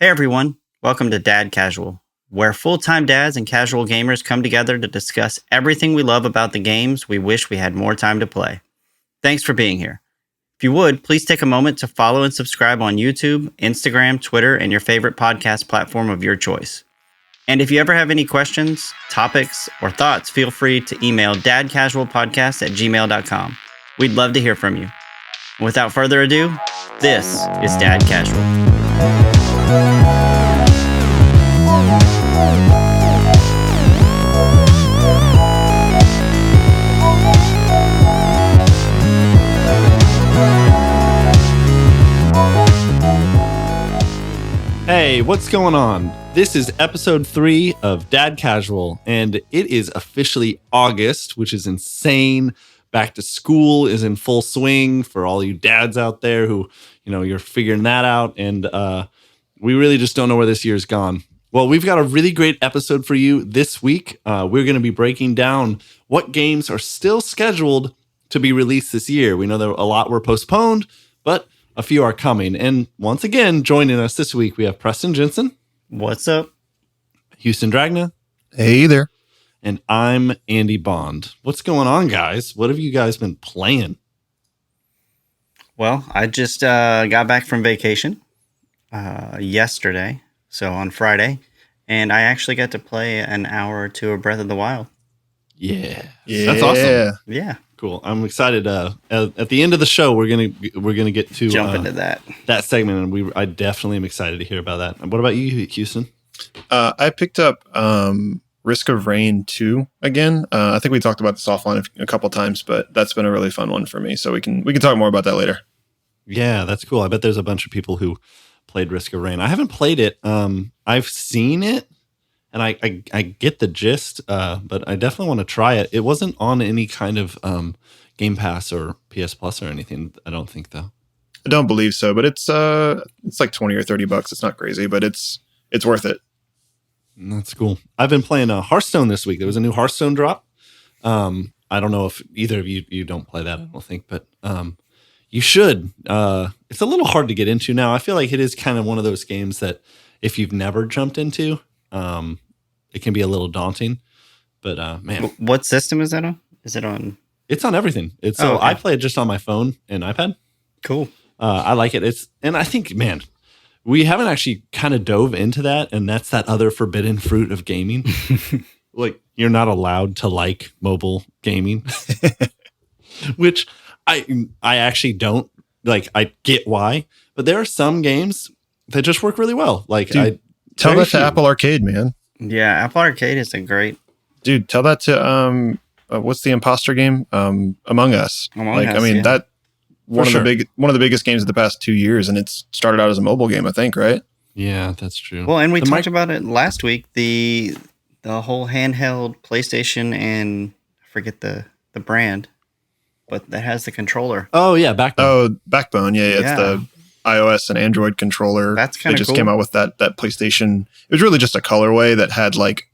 Hey everyone, welcome to Dad Casual, where full-time dads and casual gamers come together to discuss everything we love about the games we wish we had more time to play. Thanks for being here. If you would, please take a moment to follow and subscribe on YouTube, Instagram, Twitter, and your favorite podcast platform of your choice. And if you ever have any questions, topics, or thoughts, feel free to email dadcasualpodcast@gmail.com. We'd love to hear from you. And without further ado, this is Dad Casual. Hey, what's going on? This is episode 3 of Dad Casual, and it is officially August, which is insane. Back to school is in full swing for all you dads out there who, you're figuring that out, and we really just don't know where this year's gone. Well, we've got a really great episode for you this week. We're going to be breaking down what games are still scheduled to be released this year. We know that a lot were postponed, but a few are coming. And once again, joining us this week, we have Preston Jensen. What's up? Houston Dragna. Hey there. And I'm Andy Bond. What's going on, guys? What have you guys been playing? Well, I just got back from vacation yesterday, so on Friday, and I actually got to play an hour or two of Breath of the Wild. Yeah. That's awesome. Yeah. Cool. I'm excited. At the end of the show, we're gonna get to jump into that segment, and I definitely am excited to hear about that. And what about you, Houston? I picked up Risk of Rain 2 again. I think we talked about this offline a couple times, but that's been a really fun one for me. So we can talk more about that later. Yeah, that's cool. I bet there's a bunch of people who played Risk of Rain. I haven't played it. I've seen it, and I get the gist, but I definitely want to try it. It wasn't on any kind of Game Pass or PS Plus or anything, I don't think, though. I don't believe so, but it's like $20 or $30. It's not crazy, but it's worth it. That's cool. I've been playing Hearthstone this week. There was a new Hearthstone drop. I don't know if either of you don't play that, I don't think, but you should. It's a little hard to get into now. I feel like it is kind of one of those games that if you've never jumped into, it can be a little daunting. But man, what system is that on? Is it on? It's on everything. Okay. I play it just on my phone and iPad. Cool. I like it. And I think, man, we haven't actually kind of dove into that, and that's that other forbidden fruit of gaming. Like, you're not allowed to like mobile gaming, which I actually don't like. I get why, but there are some games that just work really well. Like, dude, tell that to Apple Arcade, man. Yeah, Apple Arcade is a great. Dude, tell that to what's the imposter game? Among Us. That. One of the biggest games of the past 2 years, and it's started out as a mobile game, I think, right? Yeah, that's true. Well, and we talked about it last week, the whole handheld PlayStation, and I forget the brand, but that has the controller. Oh yeah, Backbone. Oh, Backbone. Yeah. It's the iOS and Android controller. That's kind of cool. They just came out with that PlayStation. It was really just a colorway that had like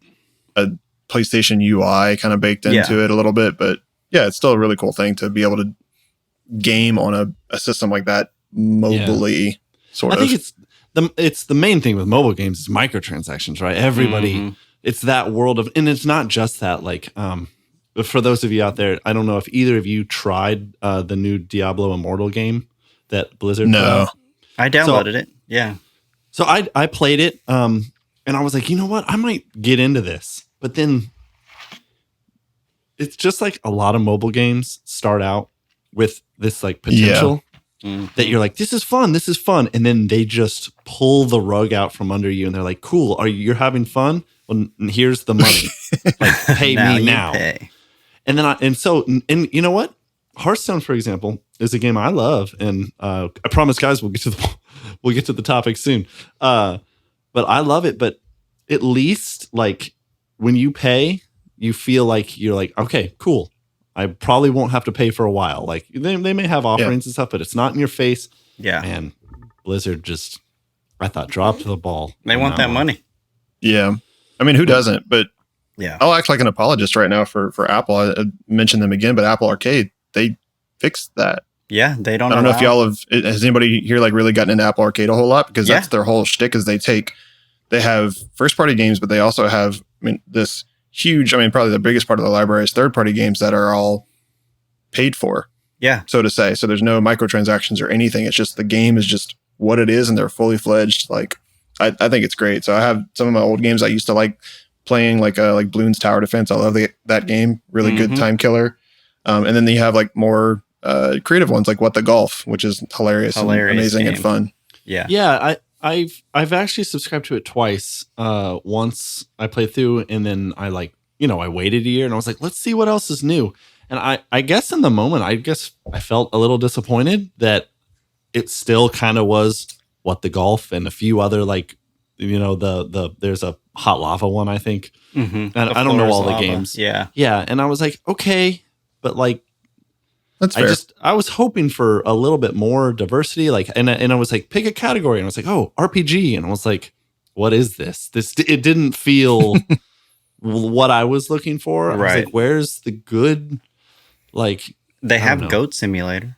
a PlayStation UI kind of baked into it a little bit, but yeah, it's still a really cool thing to be able to game on a system like that mobily, sort of. I think it's the main thing with mobile games is microtransactions, right? Everybody, it's that world of, and it's not just that. Like, for those of you out there, I don't know if either of you tried the new Diablo Immortal game that Blizzard put out. I downloaded it. Yeah. So I played it, and I was like, you know what? I might get into this, but then it's just like a lot of mobile games start out with this like potential that you're like, this is fun, and then they just pull the rug out from under you, and they're like, cool, you're having fun? Well, here's the money, like pay me now. Pay. And then and you know what? Hearthstone, for example, is a game I love, and I promise, guys, we'll get to the topic soon. But I love it. But at least like when you pay, you feel like you're like, okay, cool. I probably won't have to pay for a while. Like they may have offerings and stuff, but it's not in your face. Yeah. And Blizzard just, I thought, dropped the ball. They want that money. Yeah. I mean, who doesn't? But yeah, I'll act like an apologist right now for Apple. I mentioned them again, but Apple Arcade, they fixed that Yeah, they don't. I don't know if y'all has anybody here like really gotten into Apple Arcade a whole lot, because that's their whole shtick is they have first party games, but they also have, this huge, probably the biggest part of the library is third party games that are all paid for. Yeah. So to say. So there's no microtransactions or anything. It's just the game is just what it is, and they're fully fledged. Like I think it's great. So I have some of my old games I used to like playing, like Bloons Tower Defense. I love that game. Really good time killer. And then you have like more creative ones like What the Golf, which is hilarious and amazing game. And fun. Yeah. Yeah. I've actually subscribed to it twice. Once I played through, and then I waited a year, and I was like, let's see what else is new. And I guess in the moment, I felt a little disappointed that it still kind of was What the Golf and a few other, like, there's a Hot Lava one, I think. And I don't know all the games. Yeah. Yeah. And I was like, okay, but like, that's fair. I was hoping for a little bit more diversity. Like, and I was like, pick a category. And I was like, oh, RPG. And I was like, what is this? It didn't feel what I was looking for. I was like, where's the good, like, they have Goat Simulator.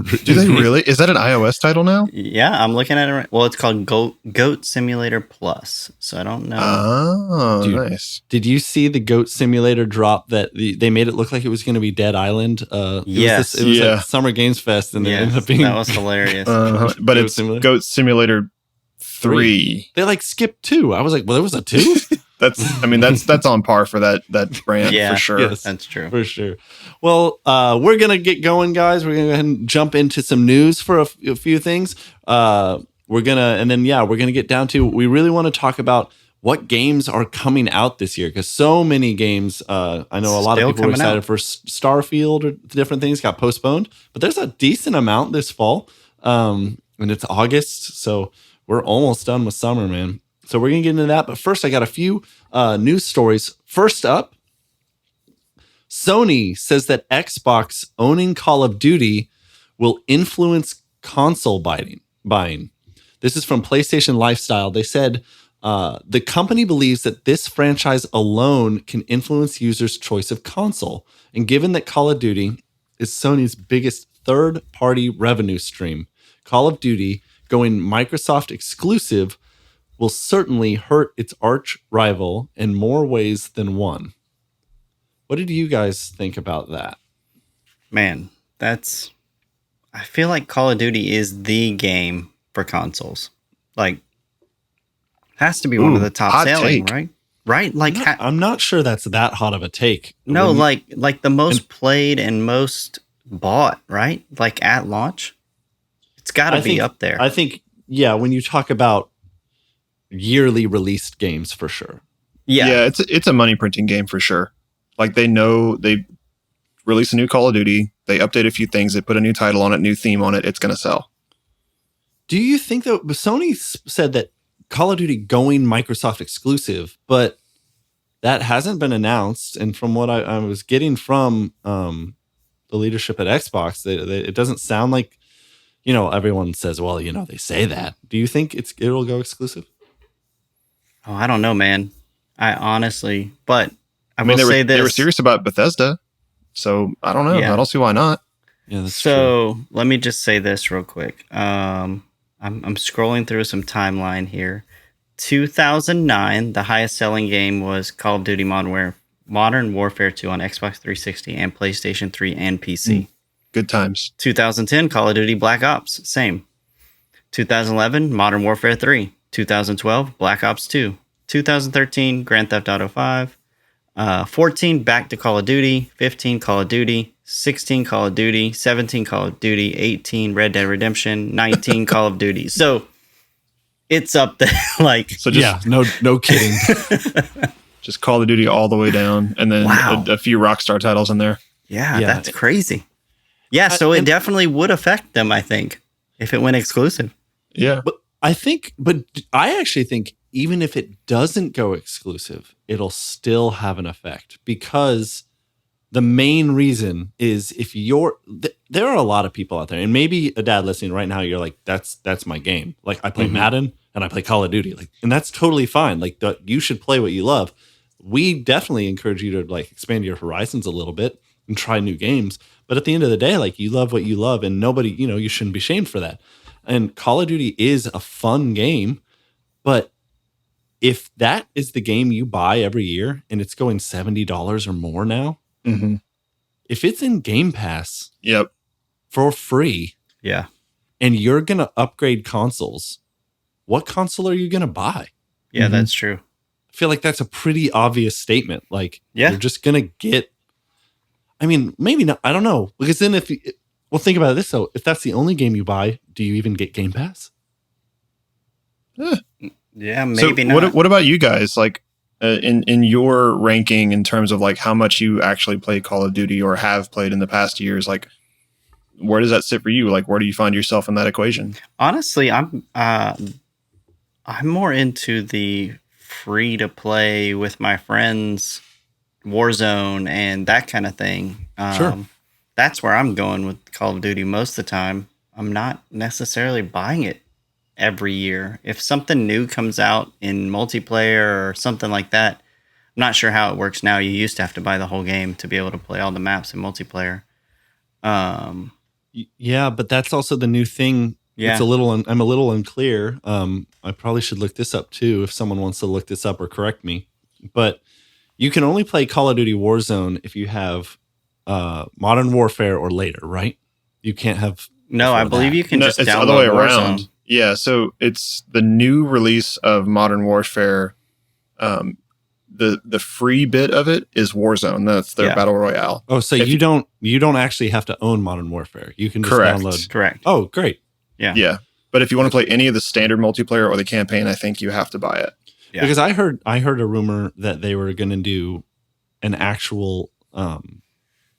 Do they really? Is that an iOS title now? Yeah, I'm looking at it. Well, it's called Goat Simulator Plus. So I don't know. Oh, nice. Did you see the Goat Simulator drop that they made it look like it was going to be Dead Island? Yes. It was at Summer Games Fest, and it ended up being that was hilarious. But it's Goat Simulator 3. They like skipped 2. I was like, well, there was a 2? That's on par for that brand for sure. Yes, that's true. For sure. Well, we're going to get going, guys. We're going to go ahead and jump into some news for a few things. We're going to get down to, we really want to talk about what games are coming out this year, because so many games, I know a lot of people were excited for Starfield or different things got postponed, but there's a decent amount this fall. And it's August, so we're almost done with summer, man. So we're going to get into that. But first, I got a few news stories. First up, Sony says that Xbox owning Call of Duty will influence console buying. This is from PlayStation Lifestyle. They said the company believes that this franchise alone can influence users' choice of console. And given that Call of Duty is Sony's biggest third-party revenue stream, Call of Duty going Microsoft exclusive will certainly hurt its arch rival in more ways than one. What did you guys think about that? Man, I feel like Call of Duty is the game for consoles. Like, has to be one of the top selling, right? Right? Like, I'm not sure that's that hot of a take. No, like the most played and most bought, right? Like at launch, it's got to be up there. I think, yeah. When you talk about yearly released games, for sure. Yeah, it's a money printing game for sure. Like, they know they release a new Call of Duty, they update a few things, they put a new title on it, new theme on it, it's going to sell. Do you think that Sony said that Call of Duty going Microsoft exclusive, but that hasn't been announced? And from what I was getting from the leadership at Xbox, it doesn't sound like, everyone says, well, they say that. Do you think it'll go exclusive? Oh, I don't know, man. I honestly, but I will say this. They were serious about Bethesda, so I don't know. Yeah. I don't see why not. Yeah, that's true. Let me just say this real quick. I'm scrolling through some timeline here. 2009, the highest selling game was Call of Duty Modern Warfare 2 on Xbox 360 and PlayStation 3 and PC. Good times. 2010, Call of Duty Black Ops, same. 2011, Modern Warfare 3. 2012, Black Ops 2. 2013, Grand Theft Auto 5. 14, back to Call of Duty. 15, Call of Duty. 16, Call of Duty. 17, Call of Duty. 18, Red Dead Redemption. 19, Call of Duty. So it's up there. No kidding. Just Call of Duty all the way down, and then a few Rockstar titles in there. Yeah, that's crazy. Yeah, so it definitely would affect them, I think, if it went exclusive. Yeah. But I actually think even if it doesn't go exclusive, it'll still have an effect, because the main reason is there are a lot of people out there, and maybe a dad listening right now, you're like, that's my game. Like, I play Madden and I play Call of Duty, like, and that's totally fine. Like, you should play what you love. We definitely encourage you to like expand your horizons a little bit and try new games. But at the end of the day, like, you love what you love, and nobody, you shouldn't be shamed for that. And Call of Duty is a fun game, but if that is the game you buy every year and it's going $70 or more now, if it's in Game Pass for free, and you're going to upgrade consoles, what console are you going to buy? Yeah, that's true. I feel like that's a pretty obvious statement. Like, you're just going to get, I mean, maybe not. I don't know. Because then think about this though. If that's the only game you buy, do you even get Game Pass? Yeah, maybe not. What about you guys? Like, in your ranking in terms of like how much you actually play Call of Duty or have played in the past years, like, where does that sit for you? Like, where do you find yourself in that equation? Honestly, I'm more into the free to play with my friends, Warzone, and that kind of thing. Sure. That's where I'm going with Call of Duty most of the time. I'm not necessarily buying it every year. If something new comes out in multiplayer or something like that, I'm not sure how it works now. You used to have to buy the whole game to be able to play all the maps in multiplayer. Yeah, but that's also the new thing. Yeah. I'm a little unclear. I probably should look this up too if someone wants to look this up or correct me. But you can only play Call of Duty Warzone if you have Modern Warfare or later, right? You can't have. No, I believe you can just download it's the other way Warzone. around. Yeah, so it's the new release of Modern Warfare. The free bit of it is Warzone. That's their battle royale. Oh, so you don't actually have to own Modern Warfare. You can just download. Correct. Oh, great. Yeah. But if you want to play any of the standard multiplayer or the campaign, I think you have to buy it. Yeah. Because I heard a rumor that they were going to do an actual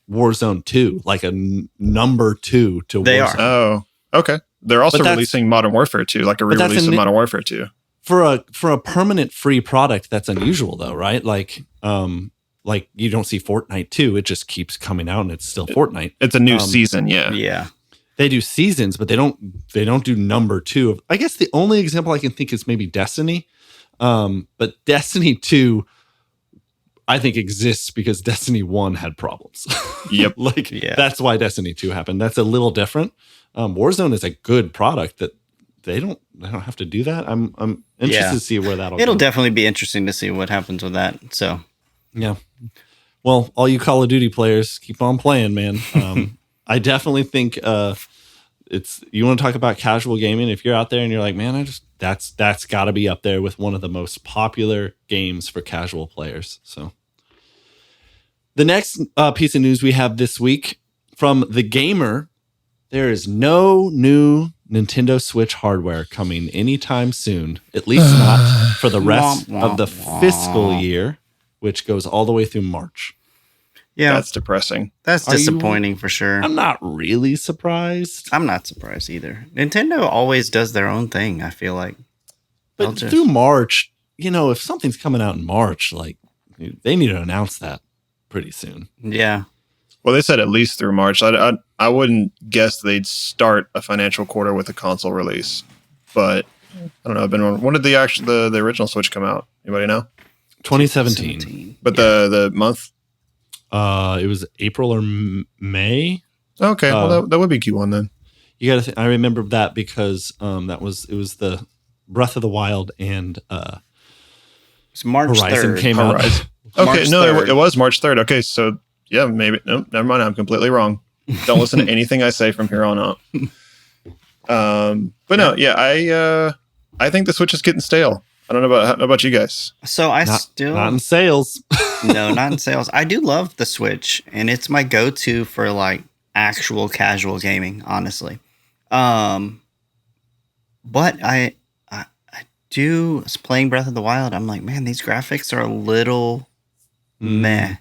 Warzone 2, like a number 2 to they Warzone. Are. Oh, okay. They're also releasing Modern Warfare 2, like a re-release of Modern Warfare 2. For a permanent free product, that's unusual though, right? Like you don't see Fortnite 2, it just keeps coming out and it's still Fortnite. It's a new season, yeah. Yeah. They do seasons, but they don't do number 2. I guess the only example I can think is maybe Destiny. But Destiny 2 I think exists because Destiny 1 had problems. Yep. That's why Destiny 2 happened. That's a little different. Warzone is a good product that they don't have to do that. I'm interested to see where that'll go. It'll definitely be interesting to see what happens with that. So yeah. Well, all you Call of Duty players, keep on playing, man. I definitely think you want to talk about casual gaming. If you're out there and you're like, man, that's got to be up there with one of the most popular games for casual players. So the next piece of news we have this week from The Gamer, there is no new Nintendo Switch hardware coming anytime soon, at least not for the rest of the fiscal year, which goes all the way through March. Yeah, that's depressing. That's disappointing for sure. I'm not really surprised. I'm not surprised either. Nintendo always does their own thing, I feel like. But through March, if something's coming out in March, like, they need to announce that pretty soon. Yeah. Well, they said at least through March. I wouldn't guess they'd start a financial quarter with a console release. But I don't know. When did the original Switch come out? Anybody know? 2017. But the month? It was April or May. Okay, well that would be Q1 then. You got to. I remember that because it was the Breath of the Wild and it's March Horizon 3rd. came out. Okay, it was March 3rd. Okay, so yeah, maybe never mind. I'm completely wrong. Don't listen to anything I say from here on out. But no, yeah, I think the Switch is getting stale. I don't know about you guys. So not in sales. No, not in sales. I do love the Switch, and it's my go-to for like actual casual gaming, honestly. But I do playing Breath of the Wild. I'm like, man, these graphics are a little meh.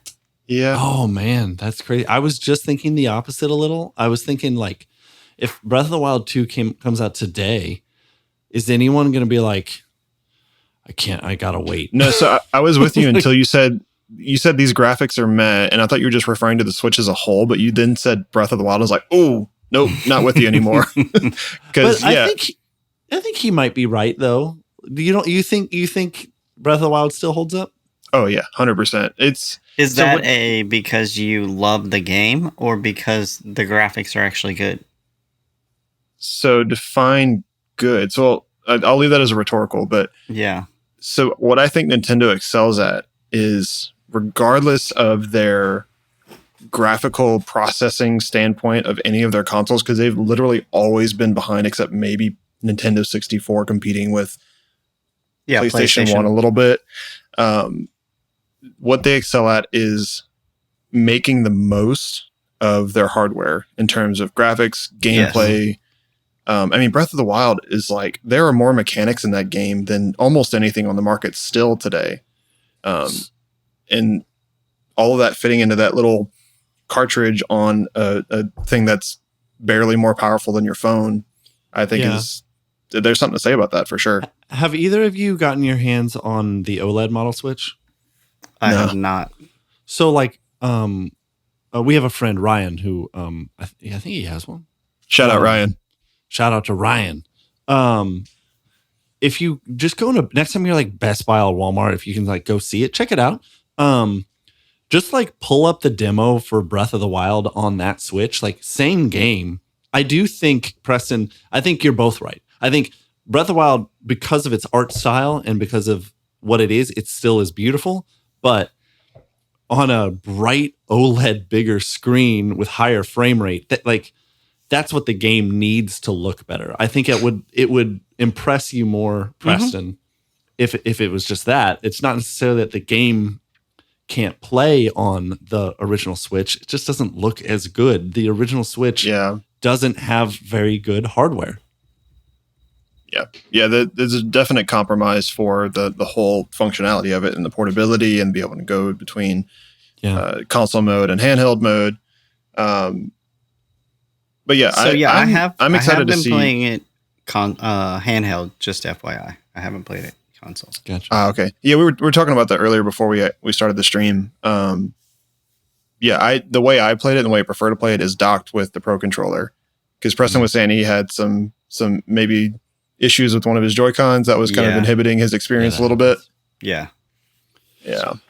Yeah. Oh man, that's crazy. I was just thinking the opposite a little. I was thinking like, if Breath of the Wild 2 comes out today, is anyone going to be like, I gotta wait? No, so I was with you until you said these graphics are meh, and I thought you were just referring to the Switch as a whole, but you then said Breath of the Wild. I was like, oh, nope, not with you anymore. Because I think he might be right though. You think Breath of the Wild still holds up? Oh yeah, 100%. Is that because you love the game or because the graphics are actually good? So define good. So I'll leave that as a rhetorical, but yeah. So what I think Nintendo excels at is, regardless of their graphical processing standpoint of any of their consoles, because they've literally always been behind, except maybe Nintendo 64 competing with PlayStation 1 a little bit. What they excel at is making the most of their hardware in terms of graphics, gameplay. Yes. I mean, Breath of the Wild is like, there are more mechanics in that game than almost anything on the market still today. And all of that fitting into that little cartridge on a thing that's barely more powerful than your phone, I think there's something to say about that for sure. Have either of you gotten your hands on the OLED model Switch? I have not. So like, we have a friend, Ryan, who I think he has one. Shout out Ryan. Shout out to Ryan. If you just go into next time you're like Best Buy or Walmart, if you can like go see it, check it out. Just like pull up the demo for Breath of the Wild on that Switch, like same game. I do think, Preston, I think you're both right. I think Breath of the Wild, because of its art style and because of what it still is beautiful, but on a bright OLED bigger screen with higher frame rate, that's what the game needs to look better. I think it would impress you more, Preston, if it was just that. It's not necessarily that the game can't play on the original Switch. It just doesn't look as good. The original Switch doesn't have very good hardware. Yeah, there's a definite compromise for the whole functionality of it and the portability and be able to go between console mode and handheld mode. But yeah, I'm excited to see. I have been playing it handheld. Just FYI, I haven't played it console. Gotcha. Okay. Yeah, we were talking about that earlier before we started the stream. The way I played it and the way I prefer to play it is docked with the Pro Controller, because Preston was saying he had some maybe issues with one of his Joy-Cons that was kind of inhibiting his experience a little bit. Yeah. So,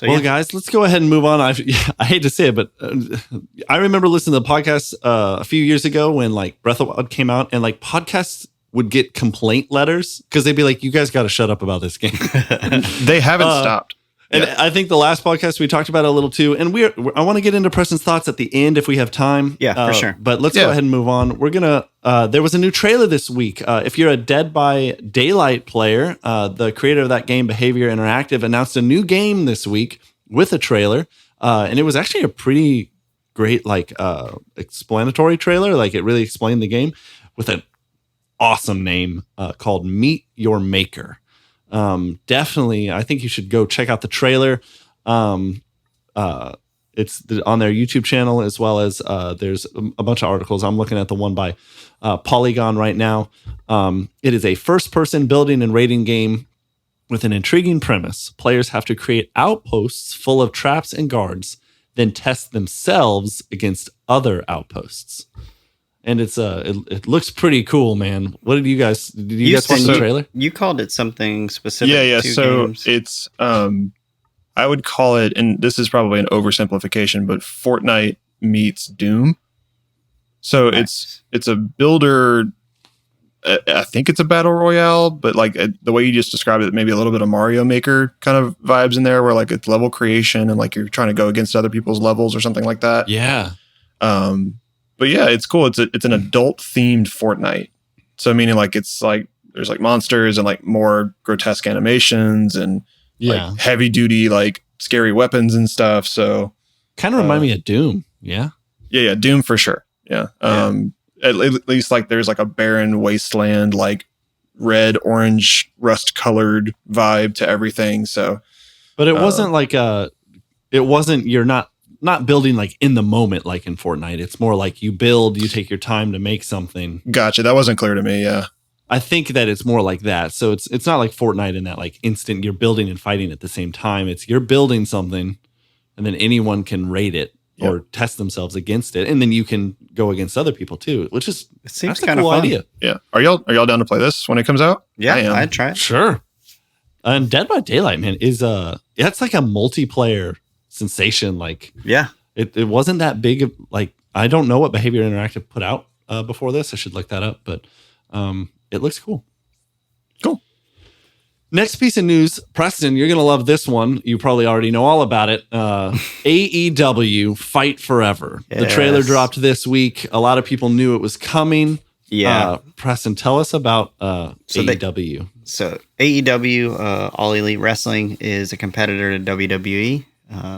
guys, let's go ahead and move on. I hate to say it, but I remember listening to the podcast a few years ago when like Breath of the Wild came out, and like podcasts would get complaint letters because they'd be like, "You guys got to shut up about this game." They haven't stopped. And I think the last podcast we talked about it a little too, and I want to get into Preston's thoughts at the end if we have time. Yeah, for sure. But let's go ahead and move on. We're gonna. There was a new trailer this week. If you're a Dead by Daylight player, the creator of that game, Behavior Interactive, announced a new game this week with a trailer, and it was actually a pretty great, explanatory trailer. Like, it really explained the game with an awesome name called Meet Your Maker. Definitely, I think you should go check out the trailer. It's on their YouTube channel, as well as there's a bunch of articles. I'm looking at the one by Polygon right now. It is a first-person building and raiding game with an intriguing premise. Players have to create outposts full of traps and guards, then test themselves against other outposts. And it looks pretty cool, man. What did you guys watch the trailer? You called it something specific. Yeah. To so games. It's I would call it, and this is probably an oversimplification, but Fortnite meets Doom. So nice. it's a builder. I think it's a battle royale, but like the way you just described it, maybe a little bit of Mario Maker kind of vibes in there, where like it's level creation and like you're trying to go against other people's levels or something like that. Yeah. But yeah, it's cool. It's an adult themed Fortnite. So meaning like it's like there's like monsters and like more grotesque animations and like heavy duty like scary weapons and stuff. So kind of remind me of Doom. Yeah. Yeah, Doom for sure. Yeah. At least like there's like a barren wasteland, like red, orange, rust colored vibe to everything. So, but it wasn't you're not building like in the moment, like in Fortnite. It's more like you take your time to make something. Gotcha. That wasn't clear to me. Yeah. I think that it's more like that. So it's not like Fortnite in that like instant you're building and fighting at the same time. It's you're building something and then anyone can raid it or test themselves against it. And then you can go against other people too, which is, it seems kind of cool fun idea. Yeah. Are y'all down to play this when it comes out? Yeah, I'd try it. Sure. And Dead by Daylight, man, is that's like a multiplayer sensation. Like, yeah, it wasn't that big of, like, I don't know what Behavior Interactive put out before this. I should look that up, but it looks cool. Cool. Next piece of news, Preston, you're going to love this one. You probably already know all about it. AEW Fight Forever. Yes. The trailer dropped this week. A lot of people knew it was coming. Yeah. Preston, tell us about AEW. So AEW, All Elite Wrestling, is a competitor to WWE,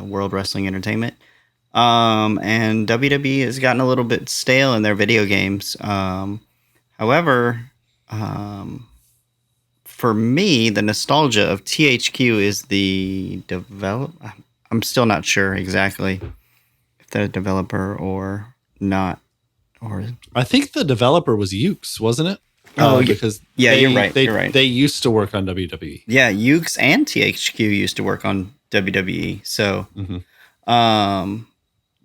World Wrestling Entertainment. And WWE has gotten a little bit stale in their video games. However, for me, the nostalgia of THQ is the I'm still not sure exactly if they're a developer or not. Or I think the developer was Ukes, wasn't it? Because you're right. You're right. They used to work on WWE. Yeah, Ukes and THQ used to work on WWE. So,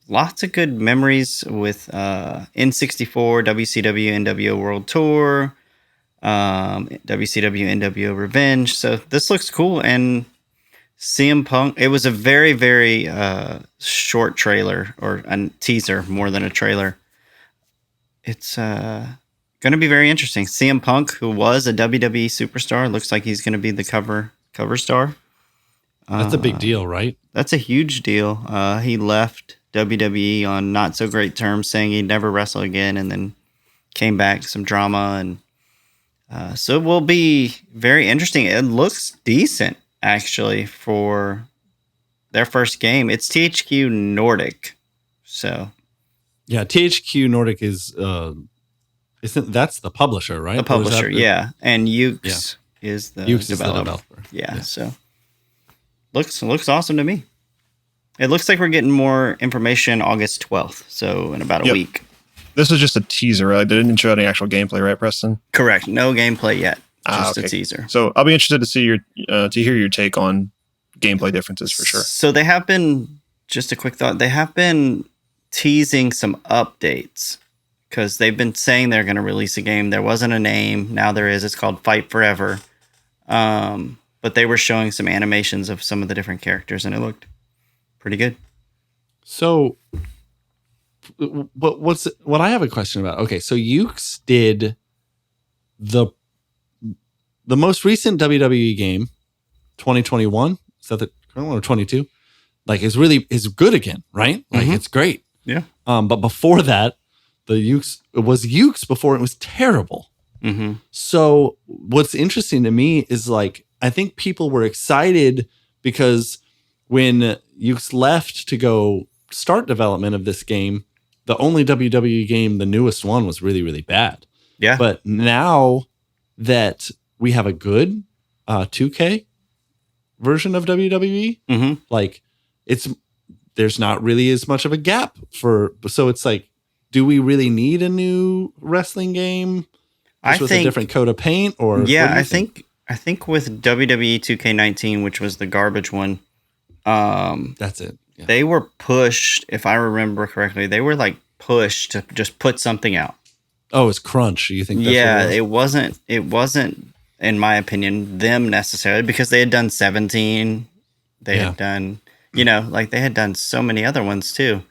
lots of good memories with N64, WCW, NWO World Tour, WCW, NWO Revenge. So this looks cool. And CM Punk, it was a very, very short trailer, or a teaser more than a trailer. It's going to be very interesting. CM Punk, who was a WWE superstar, looks like he's going to be the cover star. That's a big deal, right? That's a huge deal. He left WWE on not so great terms, saying he'd never wrestle again, and then came back, some drama, and so it will be very interesting. It looks decent, actually, for their first game. It's THQ Nordic, so yeah, THQ Nordic is that's the publisher, right? the publisher, yeah, and Ukes is the developer. Yeah, so looks awesome to me. It looks like we're getting more information August 12th, so in about a week. This is just a teaser, right? They didn't show any actual gameplay, right, Preston? Correct. No gameplay yet. Just okay. a teaser. So I'll be interested to see to hear your take on gameplay differences for sure. So they have been, just a quick thought, they have been teasing some updates because they've been saying they're going to release a game. There wasn't a name. Now there is. It's called Fight Forever. But they were showing some animations of some of the different characters, and it looked pretty good. So, what I have a question about? Okay, so Ukes did the most recent WWE game, 2021. Is that the current one or 22? Like, is good again, right? Like, it's great. Yeah. But before that, it was Ukes before it was terrible. Mm-hmm. So what's interesting to me is, like, I think people were excited because when Ukes left to go start development of this game, the only WWE game, the newest one, was really, really bad. Yeah. But now that we have a good 2K version of WWE, like, there's not really as much of a gap so it's like, do we really need a new wrestling game with a different coat of paint? Or yeah, I think with WWE 2K19, which was the garbage one, that's it. Yeah. They were pushed, if I remember correctly, they were like pushed to just put something out. Oh, it's crunch. You think? That's it wasn't, in my opinion, them necessarily, because they had done 17. They had done, they had done so many other ones too.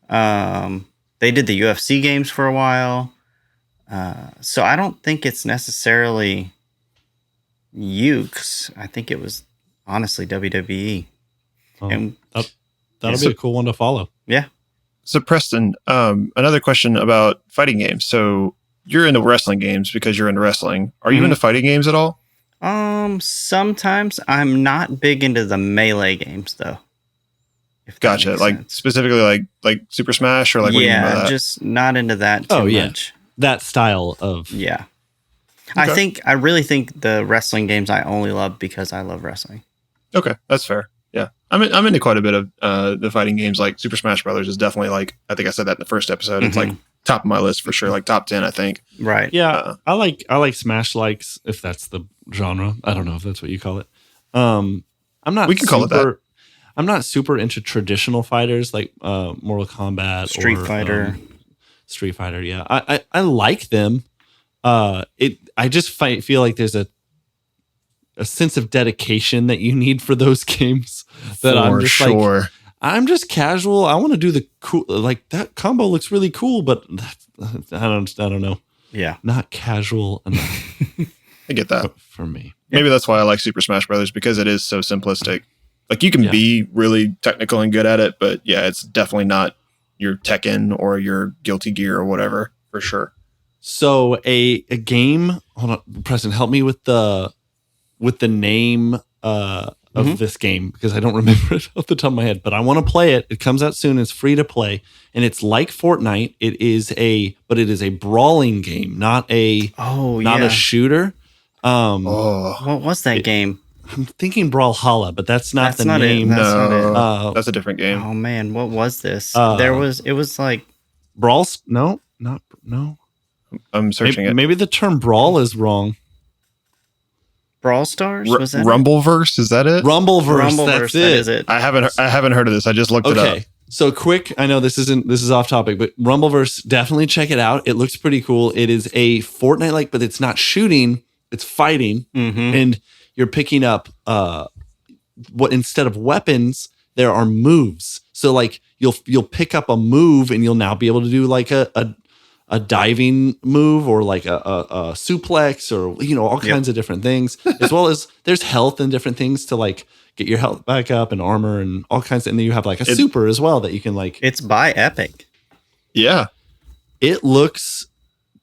They did the UFC games for a while. So I don't think it's necessarily Ukes. I think it was honestly WWE. And that'll be a cool one to follow. Yeah. So Preston, another question about fighting games. So you're into wrestling games because you're into wrestling. Are you into fighting games at all? Sometimes. I'm not big into the melee games though. Gotcha. Like sense. Specifically like Super Smash, or like what do you mean by that? Just not into that too much. That style of Okay. I really think the wrestling games I only love because I love wrestling. Okay, that's fair. Yeah, I'm into quite a bit of the fighting games. Like Super Smash Brothers is definitely, like, I think I said that in the first episode. It's like top of my list for sure, like top 10, I think. Right. Yeah, I like Smash likes, if that's the genre. I don't know if that's what you call it. I'm not. We can call it that. I'm not super into traditional fighters like Mortal Kombat, Street Fighter. Street Fighter, yeah. I like them. I just feel like there's a sense of dedication that you need for those games that I'm just like, I'm just casual. I want to do the cool, like that combo looks really cool, but I don't know. Yeah. Not casual enough. I get that. For me. Maybe that's why I like Super Smash Brothers, because it is so simplistic. Like you can be really technical and good at it, but yeah, it's definitely not your Tekken or your Guilty Gear or whatever, for sure. So a game, hold on, Preston, help me with the name of this game, because I don't remember it off the top of my head, but I want to play it. It comes out soon. It's free to play, and it's like Fortnite. It is a brawling game, not a shooter. What was that game? I'm thinking Brawlhalla, but that's not the not name. That's not it. That's a different game. Oh man, what was this? It was like Brawls. No. I'm searching Maybe the term brawl is wrong. Brawl Stars? Was that Rumbleverse? Is that it? Rumbleverse. That's that is it. I haven't heard of this. I just looked it up. Okay. So quick, I know this is off topic, but Rumbleverse, definitely check it out. It looks pretty cool. It is a Fortnite-like, but it's not shooting, it's fighting. And you're picking up what instead of weapons, there are moves. So like you'll pick up a move and you'll now be able to do like a diving move or like a suplex or, you know, all kinds of different things, as well as there's health and different things to like get your health back up and armor and all kinds of, and then you have like a super as well that you can like. It's by Epic. Yeah. It looks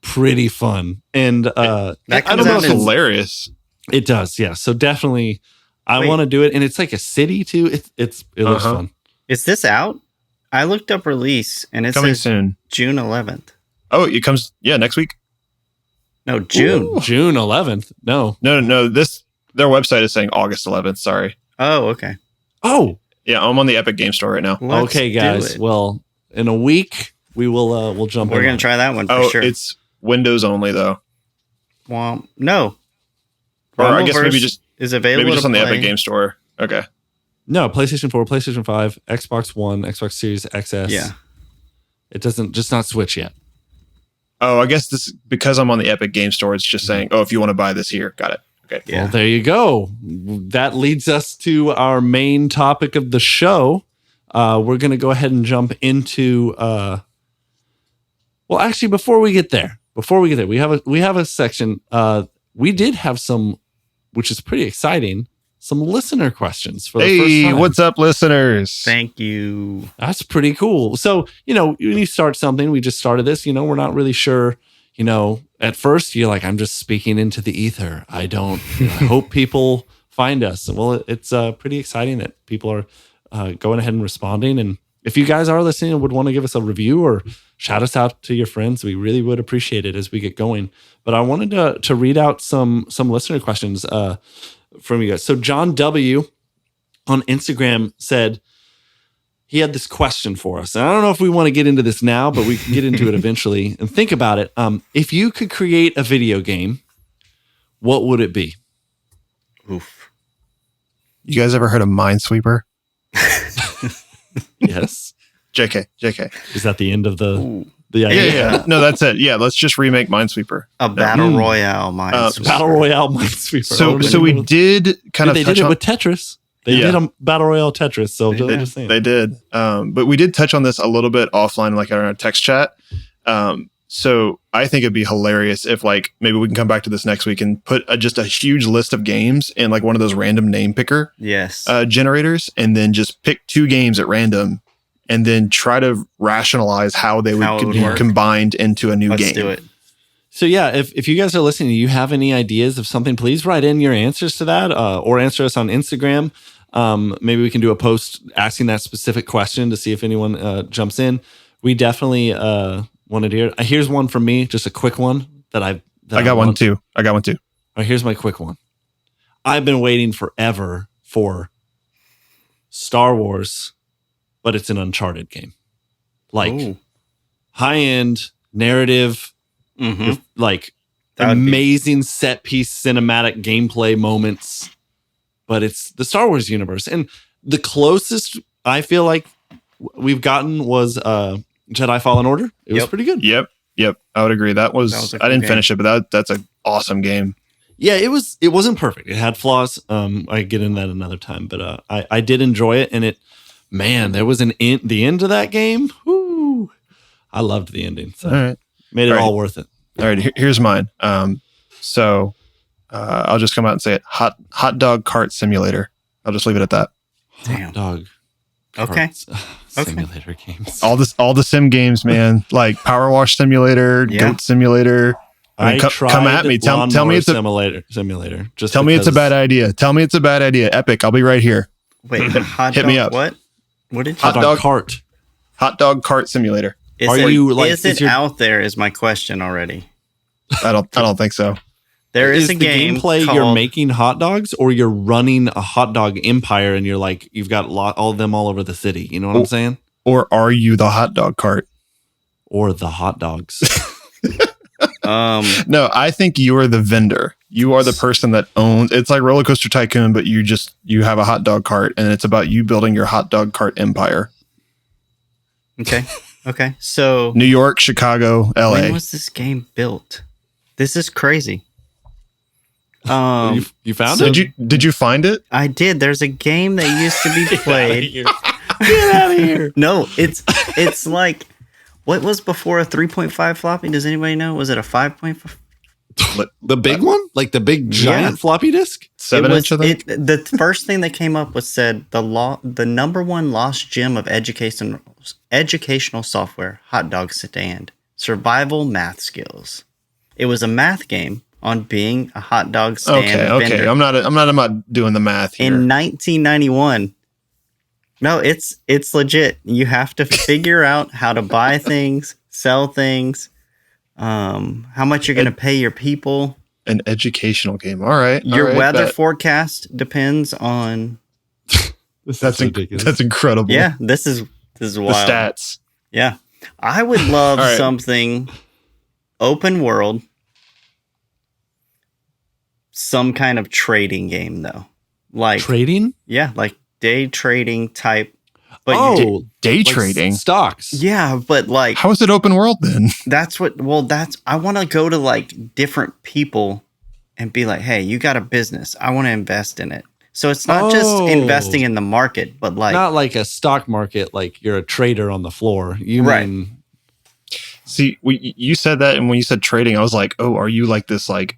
pretty fun. And I don't know, it's hilarious. It does. Yeah. So definitely I want to do it. And it's like a city too. It looks fun. Is this out? I looked up release and it's coming soon. June 11th. Oh, it comes, next week? No, June. Ooh. June 11th. No. Their website is saying August 11th. Sorry. Oh, okay. Oh. Yeah, I'm on the Epic Game Store right now. Okay, guys. Well, in a week, we'll jump in. We're going to try that one for sure. It's Windows only, though. Well, no. Or I guess maybe just is available maybe just on the Epic Game Store. Okay. No, PlayStation 4, PlayStation 5, Xbox One, Xbox Series XS. Yeah. It doesn't, just not Switch yet. Oh, I guess this, because I'm on the Epic Game Store, it's just saying, if you want to buy this here. Got it. Okay. Yeah. Well, there you go. That leads us to our main topic of the show. We're going to go ahead and jump into, well, actually, before we get there, we have a section. We did have some, which is pretty exciting, some listener questions for the first time. What's up, listeners? Thank you. That's pretty cool. So, when you start something, we just started this, we're not really sure, at first you're like, I'm just speaking into the ether. I don't, I hope people find us. Well, it's pretty exciting that people are going ahead and responding. And if you guys are listening and would want to give us a review or shout us out to your friends, we really would appreciate it as we get going. But I wanted to read out some listener questions from you guys. So John W. on Instagram said he had this question for us. And I don't know if we want to get into this now, but we can get into it eventually. And think about it. If you could create a video game, what would it be? Oof. You guys ever heard of Minesweeper? Yes. JK. Is that the end of the idea? Yeah. No, that's it. Yeah, let's just remake Minesweeper. A battle royale Minesweeper. Battle royale Minesweeper. So we did kind of they touch did it on with Tetris. They did a battle royale Tetris. So they did. But we did touch on this a little bit offline, like in our text chat. So I think it'd be hilarious if like maybe we can come back to this next week and put just a huge list of games in like one of those random name picker generators, and then just pick 2 games at random and then try to rationalize how they could be combined into a new game. Let's do it. So yeah, if you guys are listening, you have any ideas of something, please write in your answers to that, or answer us on Instagram. Maybe we can do a post asking that specific question to see if anyone jumps in. We definitely wanted to hear. Here's one from me, just a quick one I got one too. All right, here's my quick one. I've been waiting forever for Star Wars, but it's an Uncharted game. Like high-end narrative, like amazing set piece cinematic gameplay moments, but it's the Star Wars universe. And the closest I feel like we've gotten was Jedi Fallen Order. It was pretty good. Yep. I would agree. That was I didn't finish it, but that's an awesome game. Yeah, it wasn't perfect. It had flaws. I get into that another time, but I did enjoy it, and it Man, there was the end of that game. Woo! I loved the ending. So All right. made it all worth it. All right, here's mine. So I'll just come out and say it. Hot dog cart simulator. I'll just leave it at that. Damn. Hot dog. Okay. Simulator games. All the sim games, man. Like Power Wash Simulator, Goat Simulator. I mean, come at me. Tell me it's a simulator. Just tell me it's a bad idea. Tell me it's a bad idea. Epic. I'll be right here. Wait, but hot Hit dog, me up. What? What did you hot dog cart. Hot dog cart simulator. Is it out there? Is my question already? I don't think so. There is a the game gameplay called, you're making hot dogs, or you're running a hot dog empire, and you're like you've got all of them all over the city. You know what I'm saying? Or are you the hot dog cart? Or the hot dogs? No, I think you are the vendor. You are the person that owns. It's like Roller Coaster Tycoon, but you have a hot dog cart, and it's about you building your hot dog cart empire. Okay. So New York, Chicago, LA. when was this game built? This is crazy. You found So it? did you find it? I did. There's a game that used to be played. Get out of here! No, it's like what was before a 3.5 floppy? Does anybody know? Was it a 5.5? The big one, like the big giant floppy disk. 7-inch, I think. The first thing that came up was said the number one lost gem of educational software, hot dog stand, survival math skills. It was a math game on being a hot dog stand Okay. vendor. I'm not doing the math here. In 1991. No, it's legit. You have to figure out how to buy things, sell things, how much you're going to pay your people. An educational game. All right. Your weather forecast depends on. That's ridiculous. That's incredible. Yeah, this is The wild. stats. Yeah, I would love All right. something open world, some kind of trading game though, like Trading? yeah, like day trading type. But Day like trading. stocks. yeah, but like How is it open world then? I want to go to like different people and be like, hey, you got a business. I want to invest in it. So it's not just investing in the market, but like Not like a stock market, like you're a trader on the floor. You Right. mean See, you said that, and when you said trading, I was like, oh, are you like this like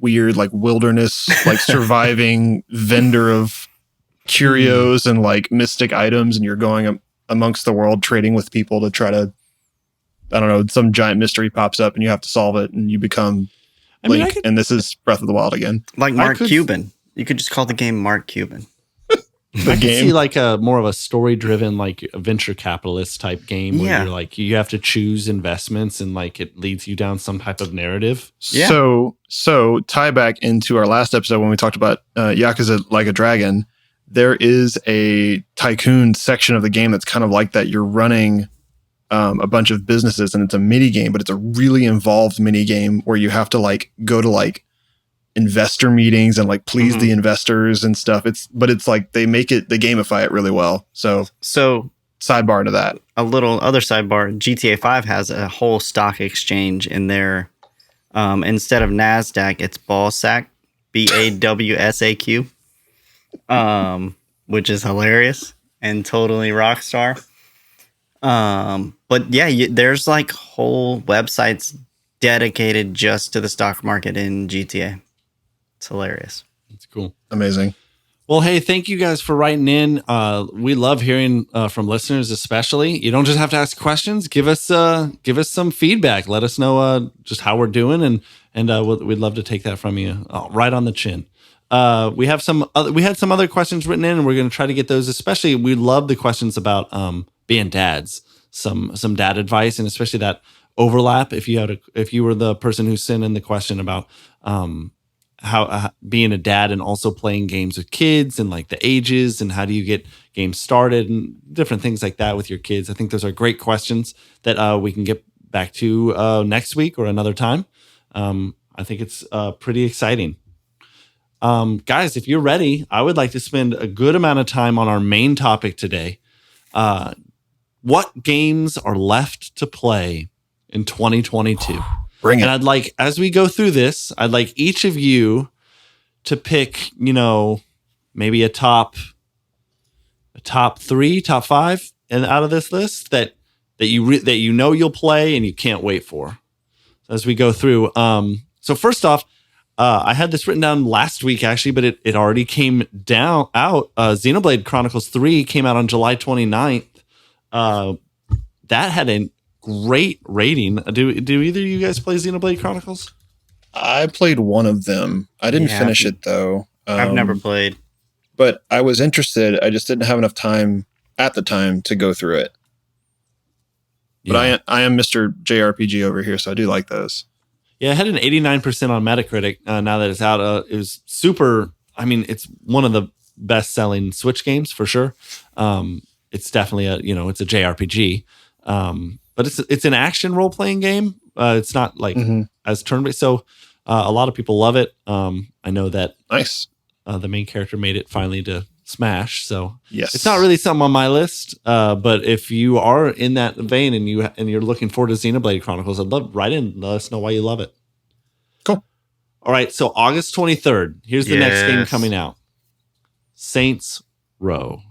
weird like wilderness like surviving vendor of curios and like mystic items, and you're going amongst the world trading with people to try to, I don't know, some giant mystery pops up and you have to solve it and you become Link, and this is Breath of the Wild again. like Mark Cuban. You could just call the game Mark Cuban. I could see like a more of a story driven, like a venture capitalist type game where you're like, you have to choose investments and like it leads you down some type of narrative. Yeah. So tie back into our last episode when we talked about Yakuza Like a Dragon. There is a tycoon section of the game that's kind of like that. You're running a bunch of businesses, and it's a mini game, but it's a really involved mini game where you have to like go to like investor meetings and like please the investors and stuff. It's like they gamify it really well. So sidebar to that. A little other sidebar, GTA 5 has a whole stock exchange in there. Instead of NASDAQ, it's Ballsack, BAWSAQ, which is hilarious and totally rock star. But yeah, there's like whole websites dedicated just to the stock market in GTA. It's hilarious. It's cool. Amazing. Well, hey, thank you guys for writing in. We love hearing from listeners, especially. You don't just have to ask questions. Give us some feedback. Let us know just how we're doing, and we'd love to take that from you right on the chin. We had some other questions written in, and we're going to try to get those. Especially, we love the questions about being dads. Some dad advice, and especially that overlap. If you were the person who sent in the question about how being a dad and also playing games with kids and like the ages and how do you get games started and different things like that with your kids. I think those are great questions that we can get back to next week or another time. I think it's pretty exciting. Guys, if you're ready, I would like to spend a good amount of time on our main topic today. What games are left to play in 2022? Bring it. And I'd like, as we go through this, I'd like each of you to pick, maybe a top top 3, top 5, and out of this list that you know you'll play and you can't wait for as we go through. So first off, I had this written down last week actually, but it already came out. Xenoblade Chronicles 3 came out on July 29th. That had a great rating. Do either of you guys play Xenoblade Chronicles? I played one of them. I didn't finish it though. I've never played. But I was interested. I just didn't have enough time at the time to go through it. But I am Mr. JRPG over here, so I do like those. Yeah, it had an 89% on Metacritic now that it's out. It was super. I mean, it's one of the best-selling Switch games for sure. It's definitely it's a JRPG, but it's an action role-playing game. It's not like as turn-based, so a lot of people love it. I know that nice. The main character made it finally to Smash, so yes, it's not really something on my list. But if you are in that vein and you're looking forward to Xenoblade Chronicles, I'd love write in, let us know why you love it. Cool. All right, so August 23rd. Here's the next game coming out: Saints Row.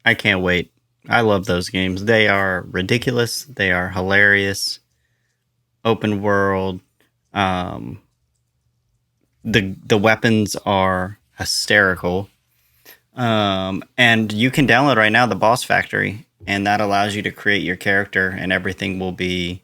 I can't wait. I love those games. They are ridiculous. They are hilarious. Open world. The weapons are hysterical. And you can download right now the Boss Factory, and that allows you to create your character, and everything will be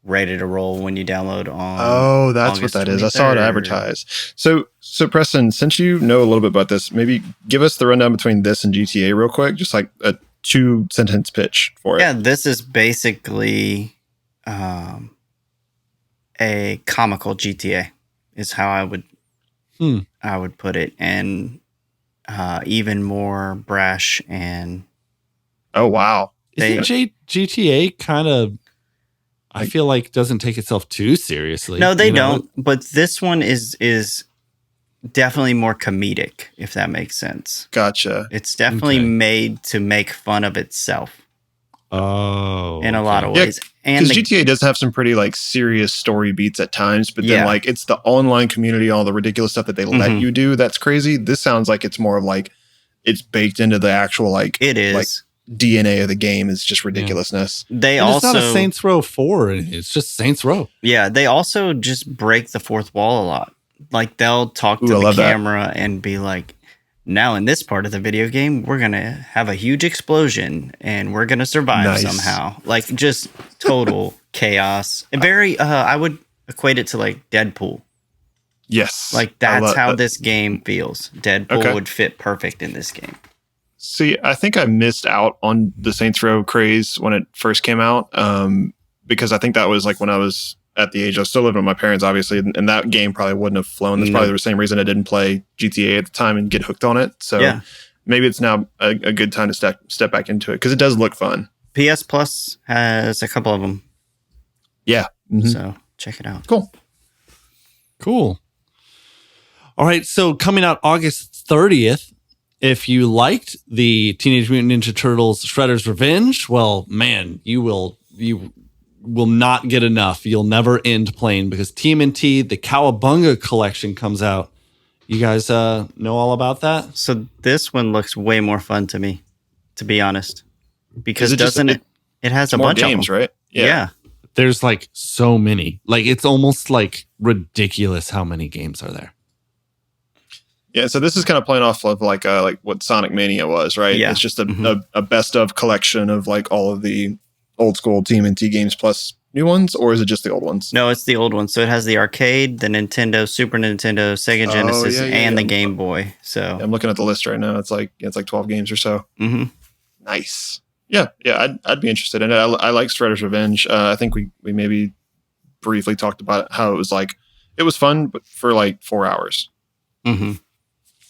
ready to roll when you download on. Oh, that's August what that is. 23rd. I saw it advertised. So Preston, since you know a little bit about this, maybe give us the rundown between this and GTA real quick, just like a 2-sentence pitch for it. Yeah, this is basically a comical GTA is how I would put it, and even more brash and. Oh wow! Isn't GTA kind of? I feel like doesn't take itself too seriously. No, they don't. But this one is definitely more comedic, if that makes sense. Gotcha. It's definitely made to make fun of itself. Oh, in a lot of ways. And GTA does have some pretty like serious story beats at times, but then like it's the online community, all the ridiculous stuff that they let you do. That's crazy. This sounds like it's more of like it's baked into the actual like it is. Like, DNA of the game is just ridiculousness. They and also it's not a Saints Row 4. It's just Saints Row. Yeah, they also just break the fourth wall a lot. Like they'll talk to the camera and be like, "Now in this part of the video game, we're gonna have a huge explosion and we're gonna survive somehow." Like just total chaos. And very, I would equate it to like Deadpool. Yes, like that's how this game feels. Deadpool would fit perfect in this game. See, I think I missed out on the Saints Row craze when it first came out, because I think that was like when I was at the age I was still living with my parents, obviously, and that game probably wouldn't have flown. That's probably the same reason I didn't play GTA at the time and get hooked on it. So maybe it's now a good time to step back into it because it does look fun. PS Plus has a couple of them. Yeah. So check it out. Cool. All right. So coming out August 30th, if you liked the Teenage Mutant Ninja Turtles Shredder's Revenge, well, man, you will not get enough. You'll never end playing because TMNT, the Cowabunga collection comes out. You guys know all about that? So this one looks way more fun to me, to be honest. Because it has a bunch of games, right? Yeah. There's like so many. Like it's almost like ridiculous how many games are there. Yeah, so this is kind of playing off of like what Sonic Mania was, right? Yeah. It's just a best of collection of like all of the old school TMNT games plus new ones, or is it just the old ones? No, it's the old ones. So it has the arcade, the Nintendo, Super Nintendo, Sega Genesis, and the Game Boy. So I'm looking at the list right now. It's like 12 games or so. Nice. Yeah, I'd be interested in it. I like Shredder's Revenge. I think we maybe briefly talked about how it was like it was fun, but for like 4 hours.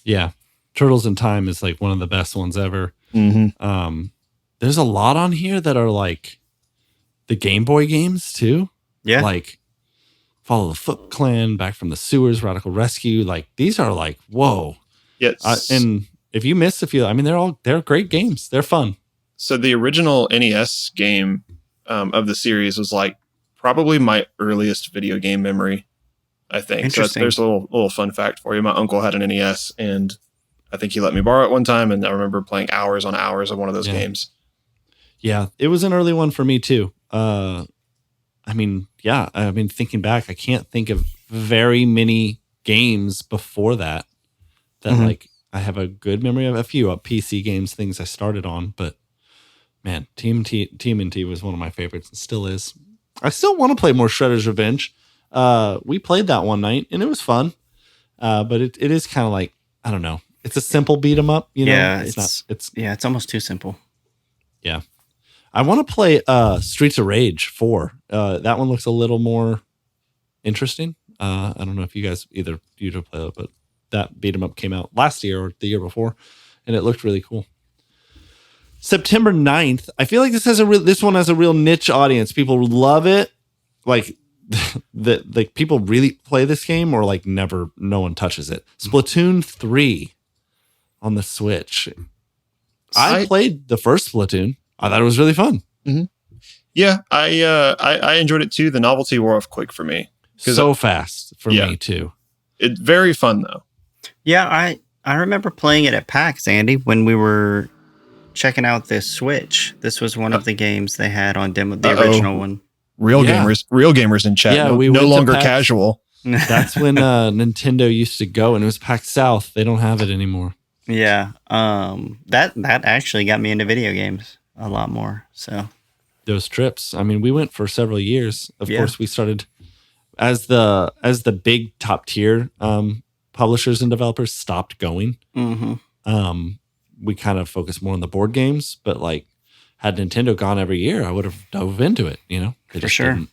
Yeah, Turtles in Time is like one of the best ones ever. There's a lot on here that are like the Game Boy games too. Yeah, like Follow the Foot Clan, Back from the Sewers, Radical Rescue. Like these are like whoa. Yes, and if you miss they're great games. They're fun. So the original NES game of the series was like probably my earliest video game memory, I think. So there's a little fun fact for you. My uncle had an NES, and I think he let me borrow it one time, and I remember playing hours on hours of one of those games. Yeah, it was an early one for me too. Thinking back, I can't think of very many games before that like I have a good memory of. A few PC games, things I started on, but man, TMNT was one of my favorites and still is. I still want to play more Shredder's Revenge. We played that one night and it was fun. But it is kind of like, I don't know. It's a simple beat 'em up, you know? Yeah, it's almost too simple. Yeah. I want to play Streets of Rage 4. That one looks a little more interesting. I don't know if you guys either you to play it, but that beat 'em up came out last year or the year before, and it looked really cool. September 9th. I feel like this one has a real niche audience. People love it. Like people really play this game, or like no one touches it. Splatoon 3 on the Switch. I played the first Splatoon. I thought it was really fun. Mm-hmm. Yeah, I enjoyed it too. The novelty wore off quick for me. So fast for me too. It's very fun though. Yeah, I remember playing it at PAX, Andy, when we were checking out this Switch. This was one of the games they had on demo, the original one. Real gamers in chat. Yeah, no longer casual. That's when Nintendo used to go, and it was PAX South. They don't have it anymore. Yeah, that actually got me into video games a lot more. So those trips. I mean, we went for several years. Of course, we started as the big top tier publishers and developers stopped going. Mm-hmm. We kind of focused more on the board games, but like had Nintendo gone every year, I would have dove into it. You know, for sure. Didn't.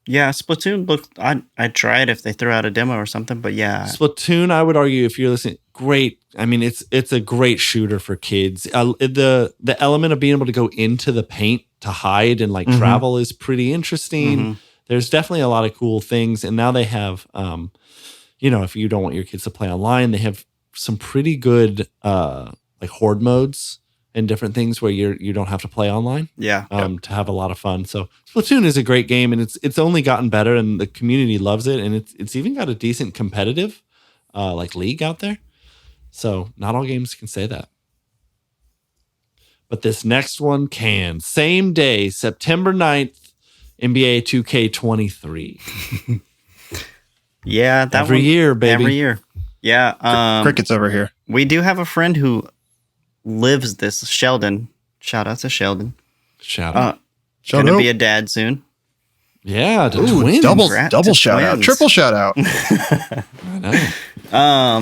Yeah, Splatoon looked. I'd try it if they threw out a demo or something. But yeah, Splatoon. I would argue if you're listening, great. I mean, it's a great shooter for kids. The element of being able to go into the paint to hide and like travel is pretty interesting. Mm-hmm. There's definitely a lot of cool things, and now they have, if you don't want your kids to play online, they have some pretty good like horde modes and different things where you don't have to play online. To have a lot of fun. So Splatoon is a great game, and it's only gotten better, and the community loves it, and it's even got a decent competitive like league out there. So not all games can say that. But this next one can. Same day, September 9th, NBA 2K23. Yeah, that every year, baby. Every year. Yeah. Crickets over here. We do have a friend who lives this, Sheldon. Shout out to Sheldon. Gonna be a dad soon. Yeah, twins. Double shout out. Triple shout out. I know.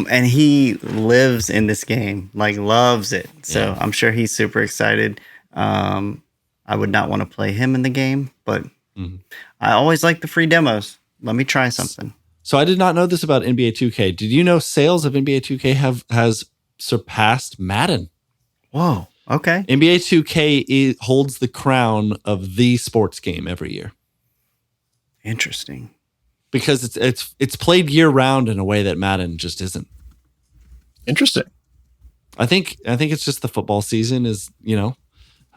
And he lives in this game, like loves it. So I'm sure he's super excited. I would not want to play him in the game, but I always like the free demos. Let me try something. So I did not know this about NBA 2K. Did you know sales of NBA 2K has surpassed Madden? Whoa. Okay. NBA 2K holds the crown of the sports game every year. Interesting. Because it's played year round in a way that Madden just isn't. Interesting. I think it's just the football season is, I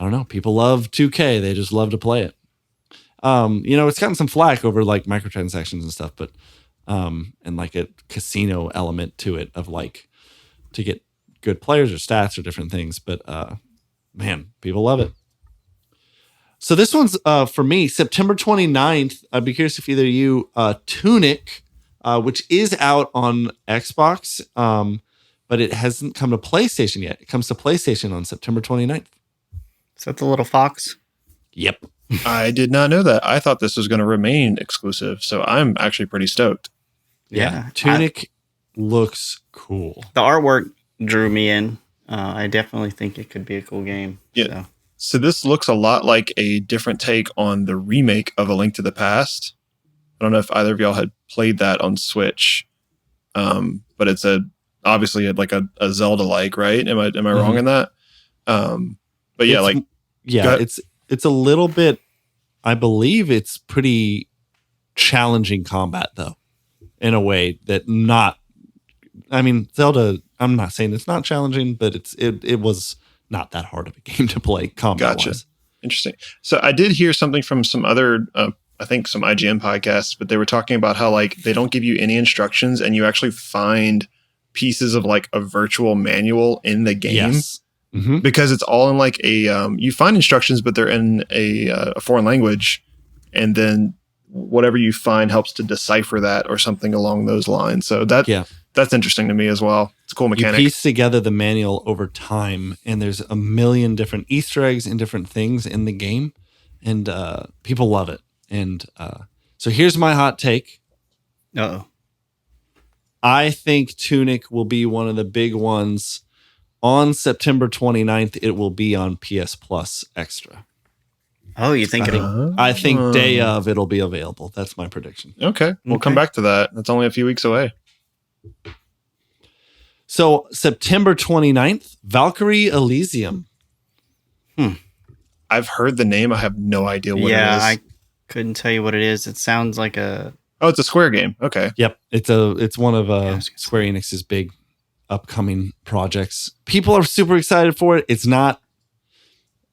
don't know. People love 2K. They just love to play it. It's gotten some flack over like microtransactions and stuff, but and like a casino element to it of like to get good players or stats or different things. But man, people love it. So this one's for me, September 29th. I'd be curious if either you Tunic, which is out on Xbox, but it hasn't come to PlayStation yet. It comes to PlayStation on September 29th. Is that the little fox? Yep. I did not know that. I thought this was going to remain exclusive, so I'm actually pretty stoked. Yeah. Tunic looks cool. The artwork drew me in. I definitely think it could be a cool game. Yeah. So this looks a lot like a different take on the remake of A Link to the Past. I don't know if either of y'all had played that on Switch, but it's obviously like a Zelda-like, right? Am I wrong in that? But yeah, it's a little bit. I believe it's pretty challenging combat though, in a way that not. I mean, Zelda. I'm not saying it's not challenging, but it was not that hard of a game to play combat-wise. Gotcha. Interesting. So I did hear something from some other, I think some IGN podcasts, but they were talking about how like they don't give you any instructions and you actually find pieces of like a virtual manual in the game. Yes. Because it's all in like a you find instructions, but they're in a foreign language, and then whatever you find helps to decipher that or something along those lines. So that's interesting to me as well. It's a cool mechanic. You piece together the manual over time, and there's a million different Easter eggs and different things in the game, and people love it. And so here's my hot take. I think Tunic will be one of the big ones. On September 29th, it will be on PS Plus Extra. Oh, you think I think day of it'll be available. That's my prediction. Okay. We'll come back to that. That's only a few weeks away. So September 29th, Valkyrie Elysium. I've heard the name. I have no idea what it is. Yeah, I couldn't tell you what it is. It sounds like a... Oh, it's a Square game. Okay. Yep. It's one of Square Enix's big upcoming projects. People are super excited for it. It's not...